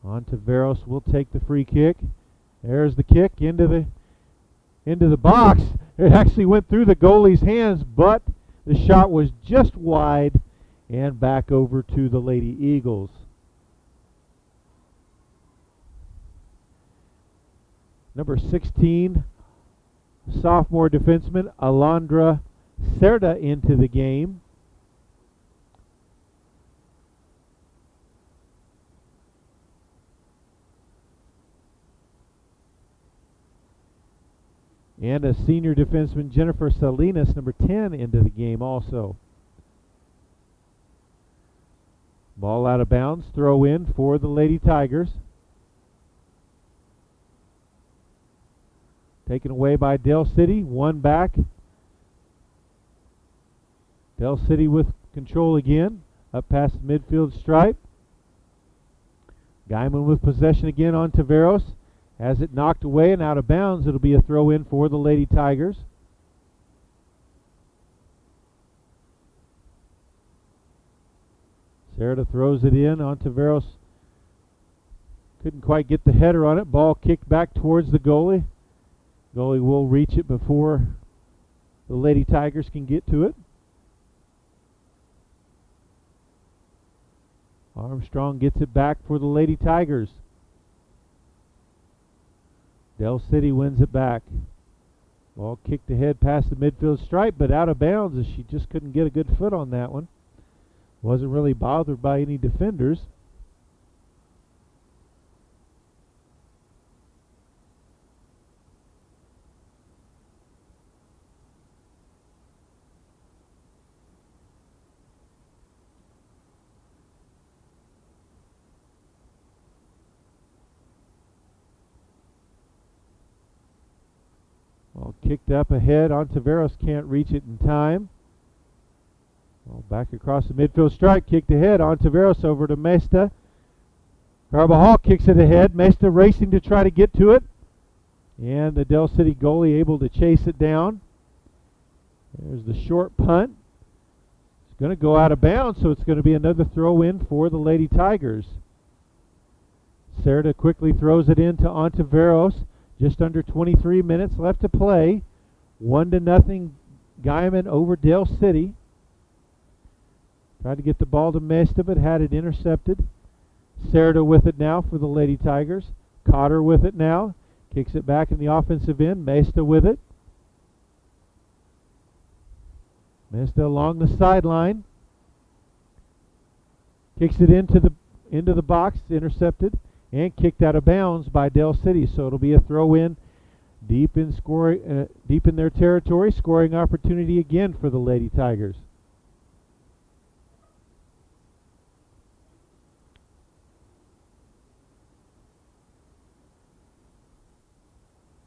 Ontiveros will take the free kick. There's the kick into the box. It actually went through the goalie's hands, but the shot was just wide and back over to the Lady Eagles. Number 16, sophomore defenseman Alondra Cerda into the game. And a senior defenseman, Jennifer Salinas, number 10, into the game also. Ball out of bounds, throw in for the Lady Tigers. Taken away by Del City, one back. Del City with control again, up past the midfield stripe. Guymon with possession again on Taveros. Has it knocked away and out of bounds, it'll be a throw-in for the Lady Tigers. Cerda throws it in. Ontiveros couldn't quite get the header on it. Ball kicked back towards the goalie. Goalie will reach it before the Lady Tigers can get to it. Armstrong gets it back for the Lady Tigers. Del City wins it back. Ball kicked ahead past the midfield stripe, but out of bounds as she just couldn't get a good foot on that one. Wasn't really bothered by any defenders. Ball kicked up ahead. Ontiveros can't reach it in time. Well, back across the midfield stripe, kicked ahead. Ontiveros over to Mesta. Carbajal kicks it ahead. Mesta racing to try to get to it. And the Del City goalie able to chase it down. There's the short punt. It's going to go out of bounds, so it's going to be another throw in for the Lady Tigers. Cerda quickly throws it into Ontiveros. Just under 23 minutes left to play. 1-0 Guymon over Del City. Tried to get the ball to Mesta, but had it intercepted. Cerda with it now for the Lady Tigers. Cotter with it now. Kicks it back in the offensive end. Mesta with it. Mesta along the sideline. Kicks it into the box. Intercepted and kicked out of bounds by Del City. So it'll be a throw in deep in their territory. Scoring opportunity again for the Lady Tigers.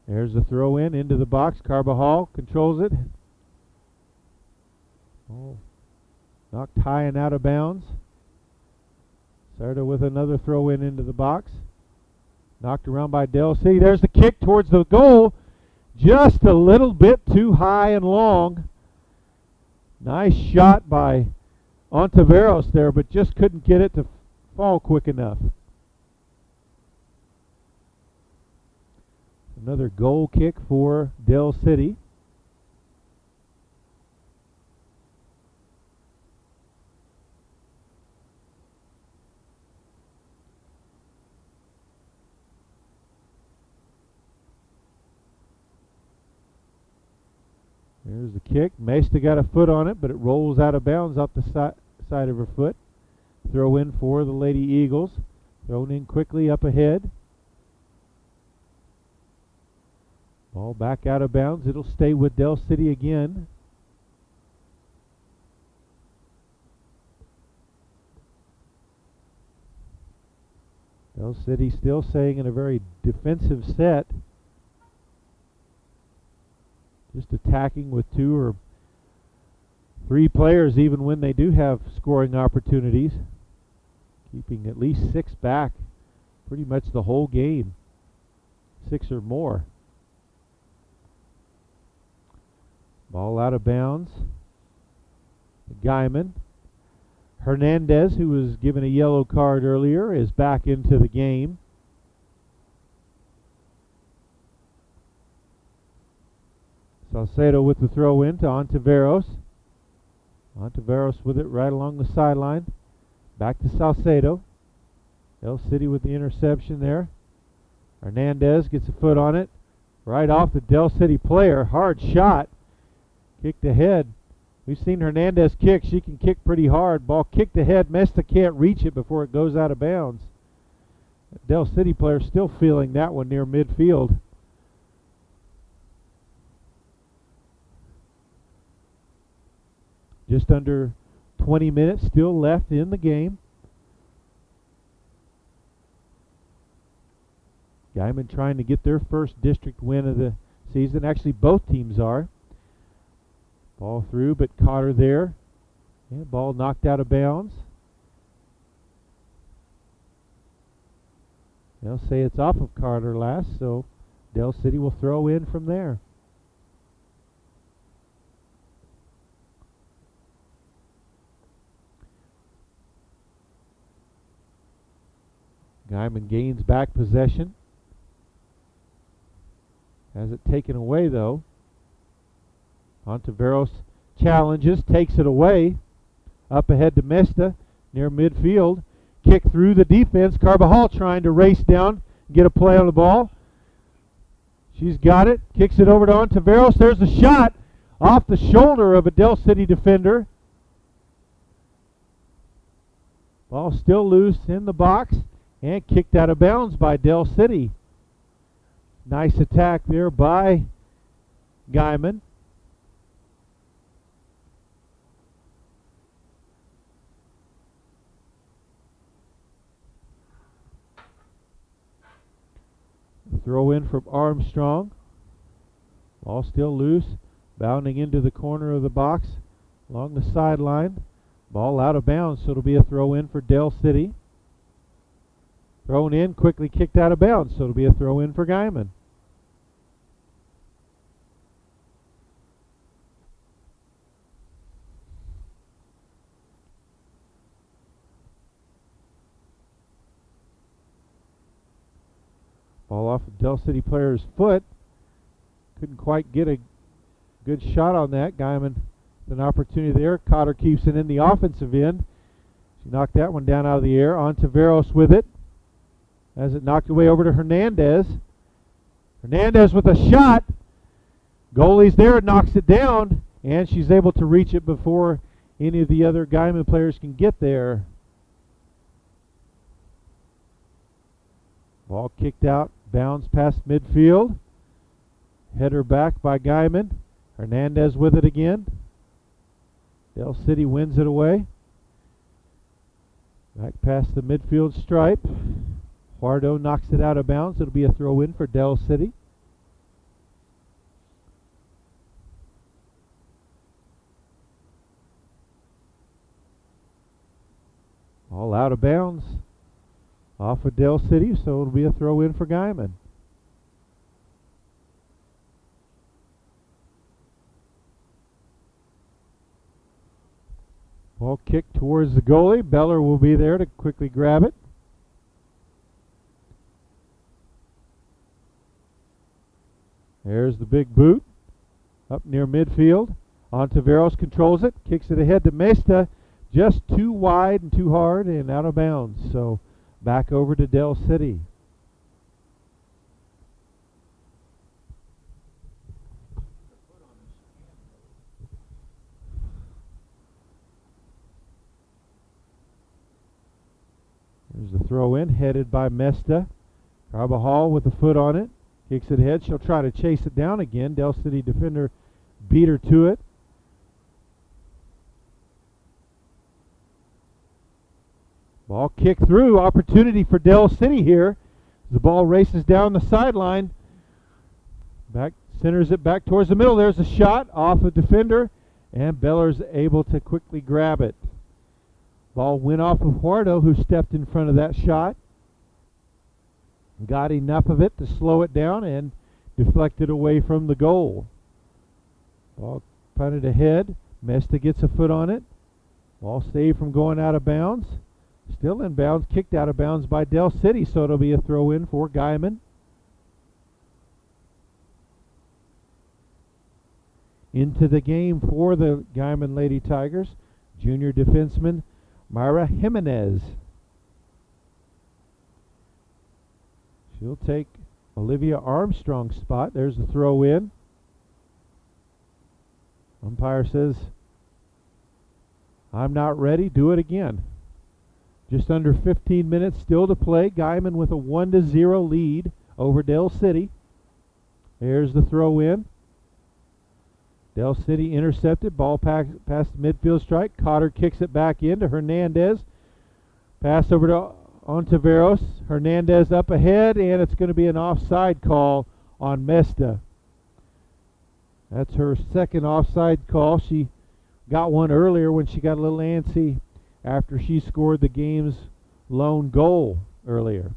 There's the throw in into the box. Carbajal controls it. Oh, knocked high and out of bounds. Cerda with another throw in into the box. Knocked around by Del City. There's the kick towards the goal. Just a little bit too high and long. Nice shot by Ontiveros there, but just couldn't get it to fall quick enough. Another goal kick for Del City. There's the kick. Mesta got a foot on it, but it rolls out of bounds off the side of her foot. Throw in for the Lady Eagles. Thrown in quickly up ahead. Ball back out of bounds. It'll stay with Del City again. Del City still staying in a very defensive set. Just attacking with 2 or 3 players even when they do have scoring opportunities. Keeping at least 6 back pretty much the whole game. 6 or more. Ball out of bounds. Guymon. Hernandez, who was given a yellow card earlier, is back into the game. Salcedo with the throw in to Ontiveros. Ontiveros with it right along the sideline. Back to Salcedo. Del City with the interception there. Hernandez gets a foot on it. Right off the Del City player. Hard shot. Kicked ahead. We've seen Hernandez kick. She can kick pretty hard. Ball kicked ahead. Mesta can't reach it before it goes out of bounds. Del City player still feeling that one near midfield. Just under 20 minutes still left in the game. Guymon trying to get their first district win of the season. Actually, both teams are. Ball through, but Cotter there. Yeah, ball knocked out of bounds. They'll say it's off of Carter last, so Del City will throw in from there. Guymon gains back possession. Has it taken away, though. Ontiveros challenges, takes it away. Up ahead to Mesta, near midfield. Kick through the defense. Carbajal trying to race down, get a play on the ball. She's got it. Kicks it over to Ontiveros. There's a shot off the shoulder of a Del City defender. Ball still loose in the box and kicked out of bounds by Del City. Nice attack there by Guymon. Throw in from Armstrong. Ball still loose. Bounding into the corner of the box along the sideline. Ball out of bounds, so it'll be a throw in for Dell City. Thrown in, quickly kicked out of bounds, so it'll be a throw in for Guymon. Ball off of Dell City player's foot. Couldn't quite get a good shot on that. Guymon with an opportunity there. Cotter keeps it in the offensive end. She knocked that one down out of the air. On to Veros with it. As it knocked away over to Hernandez. Hernandez with a shot. Goalie's there, knocks it down, and she's able to reach it before any of the other Guymon players can get there. Ball kicked out, bounds past midfield. Header back by Guymon. Hernandez with it again. Dell City wins it away. Back past the midfield stripe. Huardo knocks it out of bounds. It'll be a throw in for Dell City. All out of bounds off of Dell City, so it'll be a throw in for Guymon. Ball kicked towards the goalie. Beller will be there to quickly grab it. There's the big boot up near midfield. Ontiveros controls it, kicks it ahead to Mesta. Just too wide and too hard and out of bounds. So back over to Dell City. There's the throw in, headed by Mesta. Carbajal with the foot on it. Kicks it ahead. She'll try to chase it down again. Dell City defender beat her to it. Ball kicked through. Opportunity for Dell City here. The ball races down the sideline. Back, centers it back towards the middle. There's a shot off a defender, and Beller's able to quickly grab it. Ball went off of Huardo, who stepped in front of that shot. Got enough of it to slow it down and deflected away from the goal. Ball punted ahead. Mesta gets a foot on it. Ball saved from going out of bounds. Still in bounds, kicked out of bounds by Dell City, so it'll be a throw in for Guymon. Into the game for the Guymon Lady Tigers, junior defenseman Myra Jimenez. She'll take Olivia Armstrong's spot. There's the throw in. Umpire says, "I'm not ready, do it again." Just under 15 minutes still to play. Guymon with a 1-0 lead over Dell City. There's the throw in. Dell City intercepted. Ball past the midfield strike. Cotter kicks it back in to Hernandez. Pass over to Ontiveros. Hernandez up ahead, and it's going to be an offside call on Mesta. That's her second offside call. She got one earlier when she got a little antsy after she scored the game's lone goal earlier.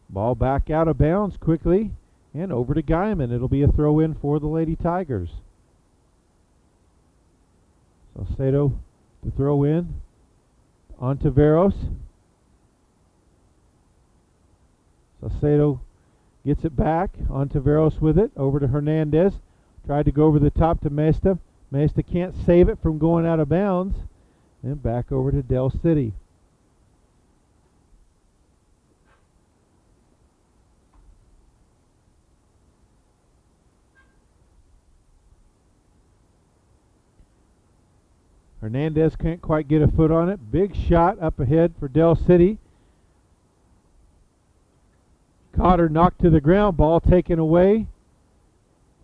Ball back out of bounds quickly and over to Guymon. It'll be a throw in for the Lady Tigers. Salcedo to throw in. Ontiveros. Salcedo gets it back. Ontiveros with it. Over to Hernandez. Tried to go over the top to Mesta. Mesta can't save it from going out of bounds. And back over to Dell City. Hernandez can't quite get a foot on it. Big shot up ahead for Dell City. Cotter knocked to the ground. Ball taken away.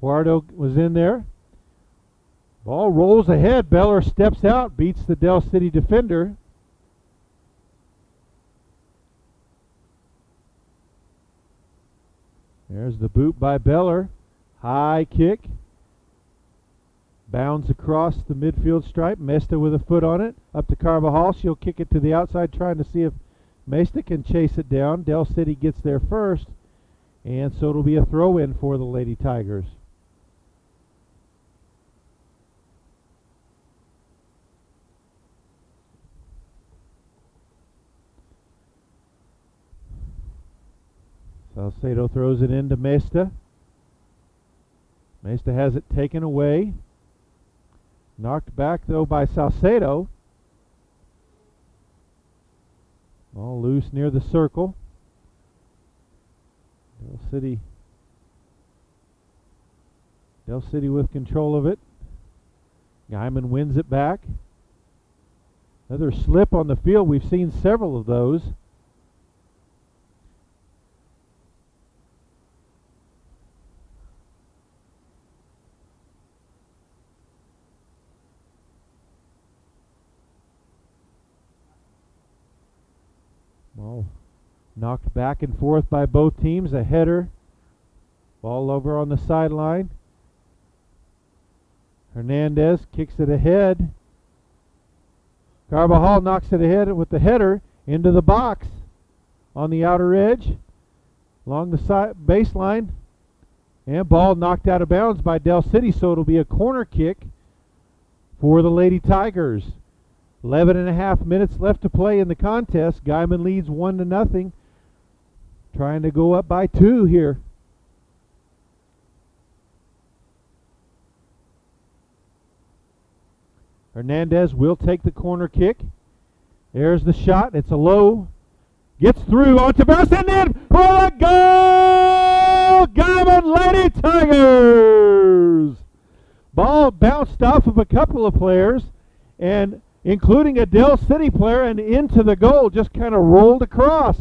Huardo was in there. Ball rolls ahead. Beller steps out. Beats the Dell City defender. There's the boot by Beller. High kick. Bounds across the midfield stripe. Mesta with a foot on it. Up to Carvajal. She'll kick it to the outside, trying to see if Mesta can chase it down. Del City gets there first. And so it'll be a throw-in for the Lady Tigers. Salcedo throws it into Mesta. Mesta has it taken away. Knocked back, though, by Salcedo. All loose near the circle. Del City with control of it. Guymon wins it back. Another slip on the field. We've seen several of those. Well, knocked back and forth by both teams. A header. Ball over on the sideline. Hernandez kicks it ahead. Carvajal knocks it ahead with the header into the box on the outer edge. Along the side baseline. And ball knocked out of bounds by Del City, so it'll be a corner kick for the Lady Tigers. 11.5 minutes left to play in the contest. Guymon leads 1-0. Trying to go up by 2 here. Hernandez will take the corner kick. There's the shot. It's a low. Gets through onto Barros and in for a goal! Guymon Lady Tigers! Ball bounced off of a couple of players, and including a Del City player, and into the goal, just kind of rolled across.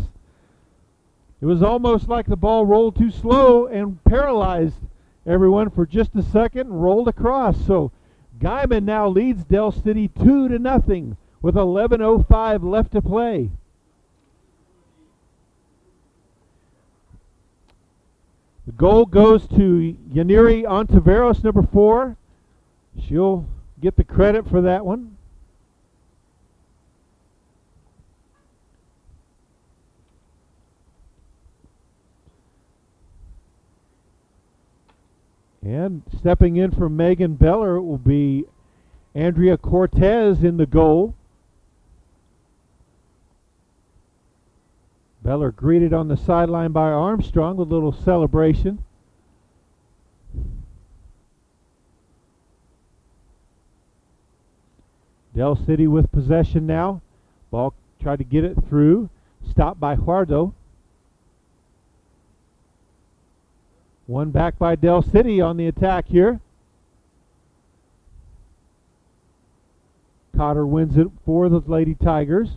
It was almost like the ball rolled too slow and paralyzed everyone for just a second and rolled across. So Guymon now leads Del City 2-0 with 11:05 left to play. The goal goes to Yaniri Ontiveros, number 4. She'll get the credit for that one. And stepping in for Megan Beller will be Andrea Cortez in the goal. Beller greeted on the sideline by Armstrong with a little celebration. Del City with possession now. Ball tried to get it through. Stopped by Huardo. One back by Del City on the attack here. Cotter wins it for the Lady Tigers.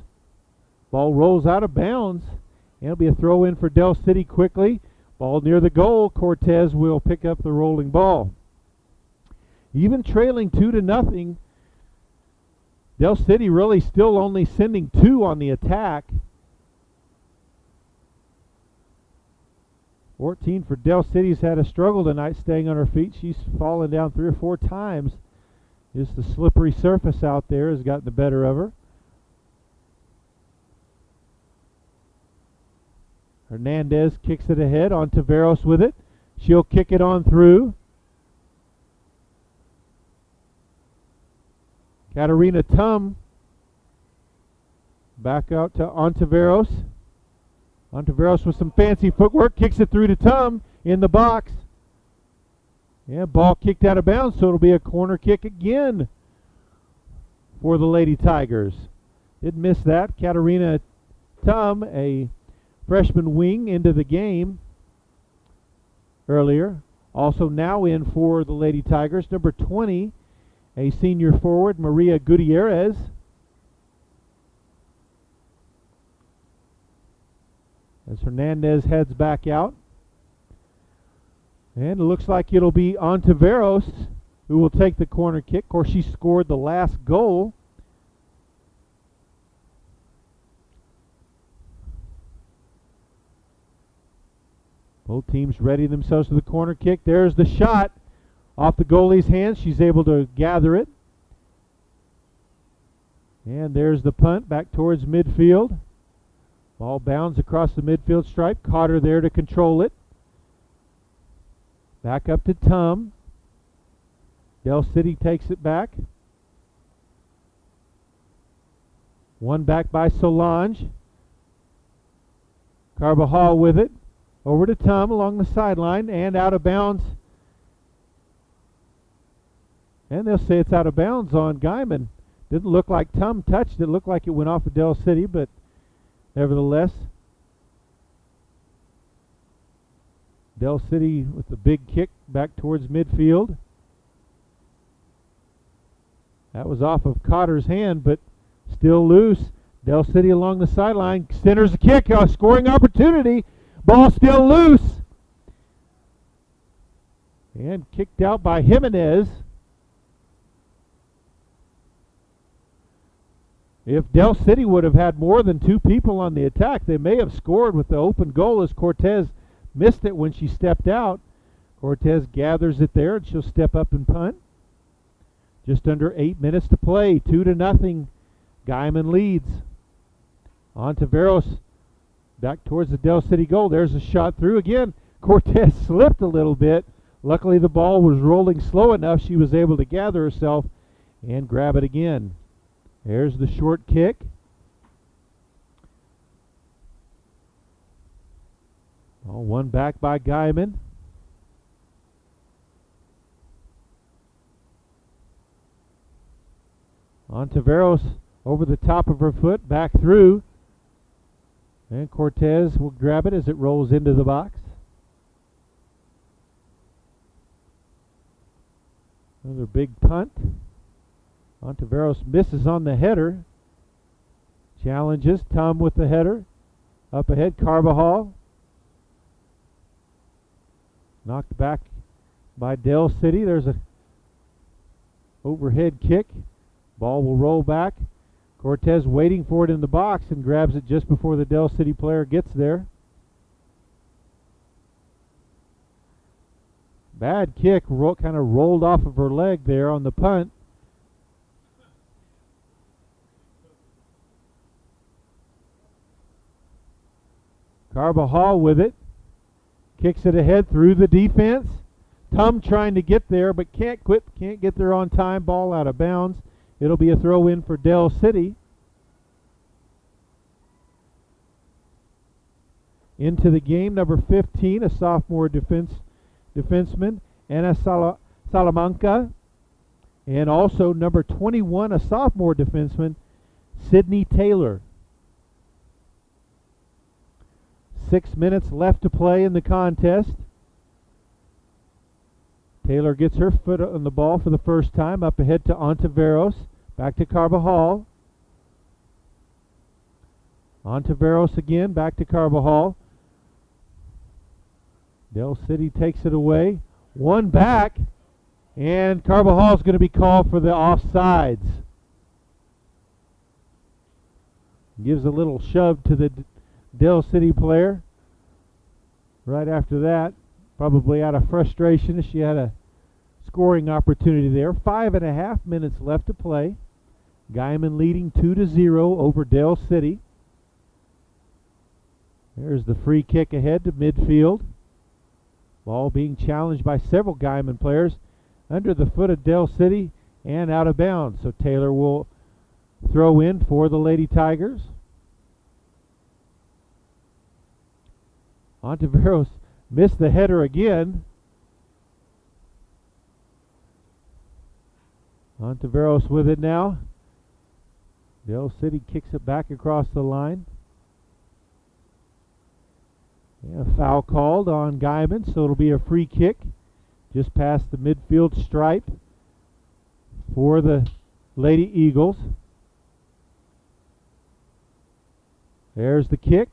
Ball rolls out of bounds. And it'll be a throw in for Del City quickly. Ball near the goal. Cortez will pick up the rolling ball. Even trailing 2-0. Del City really still only sending 2 on the attack. 14 for Del City's had a struggle tonight staying on her feet. She's fallen down 3 or 4 times. Just the slippery surface out there has gotten the better of her. Hernandez kicks it ahead on Taveros with it. She'll kick it on through. Katarina Tum back out to Ontiveros. Ontiveros with some fancy footwork, kicks it through to Tum in the box. Yeah, ball kicked out of bounds, so it'll be a corner kick again for the Lady Tigers. Did miss that. Katarina Tum, a freshman wing, into the game earlier. Also now in for the Lady Tigers, number 20, a senior forward, Maria Gutierrez. As Hernandez heads back out. And it looks like it'll be Ontiveros who will take the corner kick. Of course, she scored the last goal. Both teams ready themselves for the corner kick. There's the shot off the goalie's hands. She's able to gather it. And there's the punt back towards midfield. Ball bounds across the midfield stripe. Cotter there to control it. Back up to Tum. Del City takes it back. One back by Solange. Carbajal with it. Over to Tum along the sideline and out of bounds. And they'll say it's out of bounds on Guymon. Didn't look like Tum touched it. Looked like it went off of Del City, but nevertheless, Del City with the big kick back towards midfield. That was off of Cotter's hand, but still loose. Del City along the sideline. Centers the kick. A scoring opportunity. Ball still loose. And kicked out by Jimenez. If Del City would have had more than two people on the attack, they may have scored with the open goal as Cortez missed it when she stepped out. Cortez gathers it there and she'll step up and punt. Just under 8 minutes to play. 2-0. Guymon leads. Ontiveros back towards the Del City goal. There's a shot through again. Cortez slipped a little bit. Luckily the ball was rolling slow enough she was able to gather herself and grab it again. There's the short kick. One back by Guymon. Ontiveros over the top of her foot, back through. And Cortez will grab it as it rolls into the box. Another big punt. Ontiveros misses on the header. Challenges. Tum with the header. Up ahead, Carbajal. Knocked back by Del City. There's a overhead kick. Ball will roll back. Cortez waiting for it in the box and grabs it just before the Del City player gets there. Bad kick. Kind of rolled off of her leg there on the punt. Carbajal with it. Kicks it ahead through the defense. Tum trying to get there but can't get there on time. Ball out of bounds. It'll be a throw in for Del City. Into the game, number 15, a sophomore defenseman, Anna Salamanca. And also number 21, a sophomore defenseman, Sydney Taylor. 6 minutes left to play in the contest. Taylor gets her foot on the ball for the first time. Up ahead to Ontiveros. Back to Carbajal. Ontiveros again. Back to Carbajal. Del City takes it away. One back. And Carvajal's going to be called for the offsides. Gives a little shove to the Del City player. Right after that, probably out of frustration, she had a scoring opportunity there. 5.5 minutes left to play. Guymon leading 2-0 over Del City. There's the free kick ahead to midfield. Ball being challenged by several Guymon players under the foot of Del City and out of bounds. So Taylor will throw in for the Lady Tigers. Ontiveros missed the header again. Ontiveros with it now. Del City kicks it back across the line. Yeah, foul called on Guymon, so it'll be a free kick just past the midfield stripe for the Lady Eagles. There's the kick.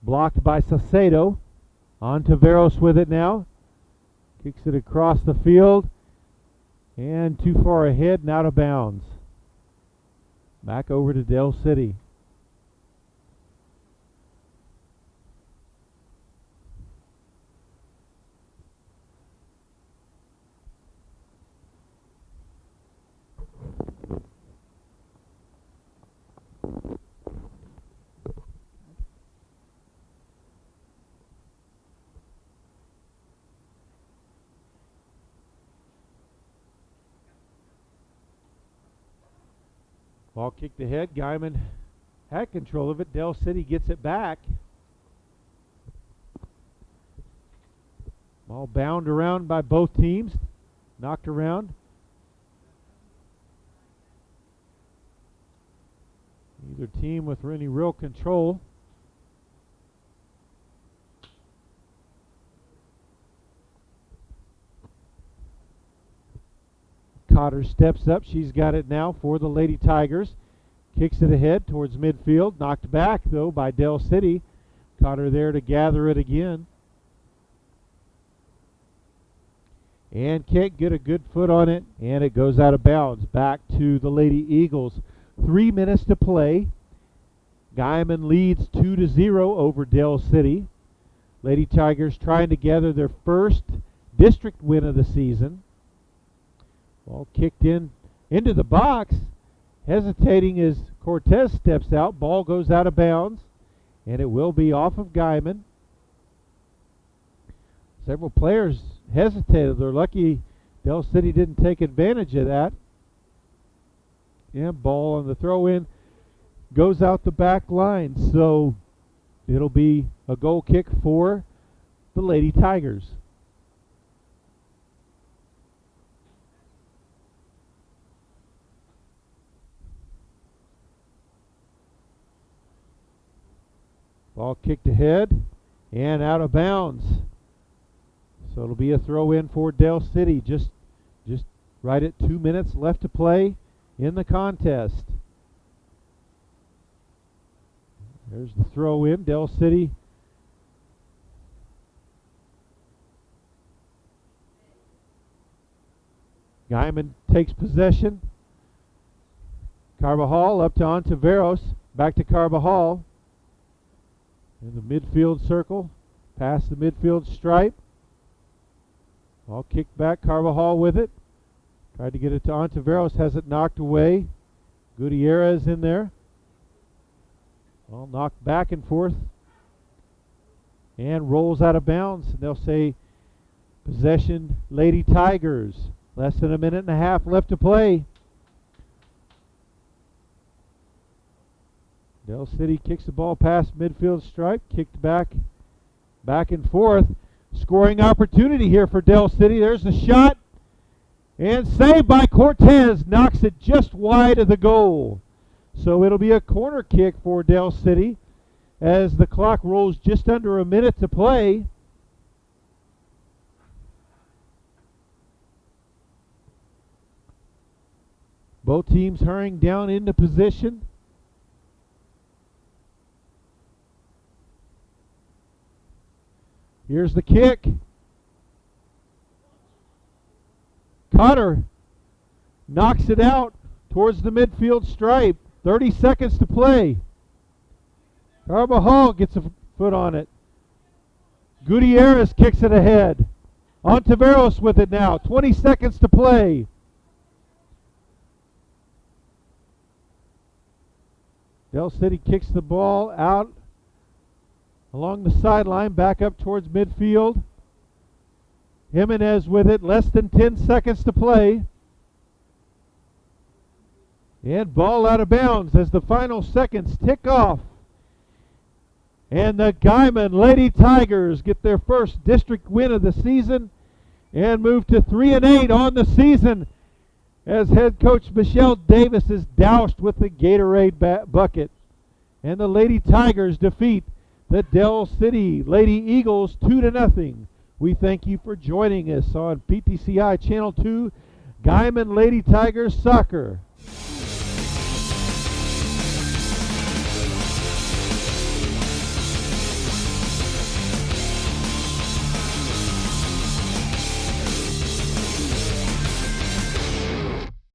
Blocked by Saucedo. Ontiveros with it now. Kicks it across the field. And too far ahead and out of bounds. Back over to Del City. Ball kicked ahead. Guymon had control of it. Dell City gets it back. Ball bound around by both teams. Knocked around. Neither team with any real control. Cotter steps up. She's got it now for the Lady Tigers. Kicks it ahead towards midfield. Knocked back, though, by Dell City. Cotter there to gather it again. And can't get a good foot on it, and it goes out of bounds. Back to the Lady Eagles. 3 minutes to play. Guymon leads 2-0 over Dell City. Lady Tigers trying to gather their first district win of the season. Ball kicked into the box. Hesitating as Cortez steps out. Ball goes out of bounds, and it will be off of Guymon. Several players hesitated. They're lucky Dell City didn't take advantage of that. And ball on the throw-in goes out the back line. So it'll be a goal kick for the Lady Tigers. Ball kicked ahead and out of bounds. So it'll be a throw in for Dell City. Just right at 2 minutes left to play in the contest. There's the throw in. Dell City Guymon takes possession. Carbajal up to Ontiveros. Back to Carbajal. In the midfield circle. Past the midfield stripe. All kicked back. Carbajal with it. Tried to get it to Ontiveros. Has it knocked away. Gutierrez in there. All knocked back and forth. And rolls out of bounds. And they'll say possession Lady Tigers. Less than a minute and a half left to play. Dell City kicks the ball past midfield stripe. Kicked back and forth. Scoring opportunity here for Dell City. There's the shot. And saved by Cortez. Knocks it just wide of the goal. So it'll be a corner kick for Dell City as the clock rolls just under a minute to play. Both teams hurrying down into position. Here's the kick. Cotter knocks it out towards the midfield stripe. 30 seconds to play. Carbajal gets a foot on it. Gutierrez kicks it ahead. Ontiveros with it now. 20 seconds to play. Dell City kicks the ball out along the sideline, back up towards midfield. Jimenez with it, less than 10 seconds to play. And ball out of bounds as the final seconds tick off. And the Guymon Lady Tigers get their first district win of the season and move to 3-8 on the season as head coach Michelle Davis is doused with the Gatorade bucket. And the Lady Tigers defeat the Dell City Lady Eagles 2-0. We thank you for joining us on PTCI Channel 2, Guymon Lady Tigers Soccer.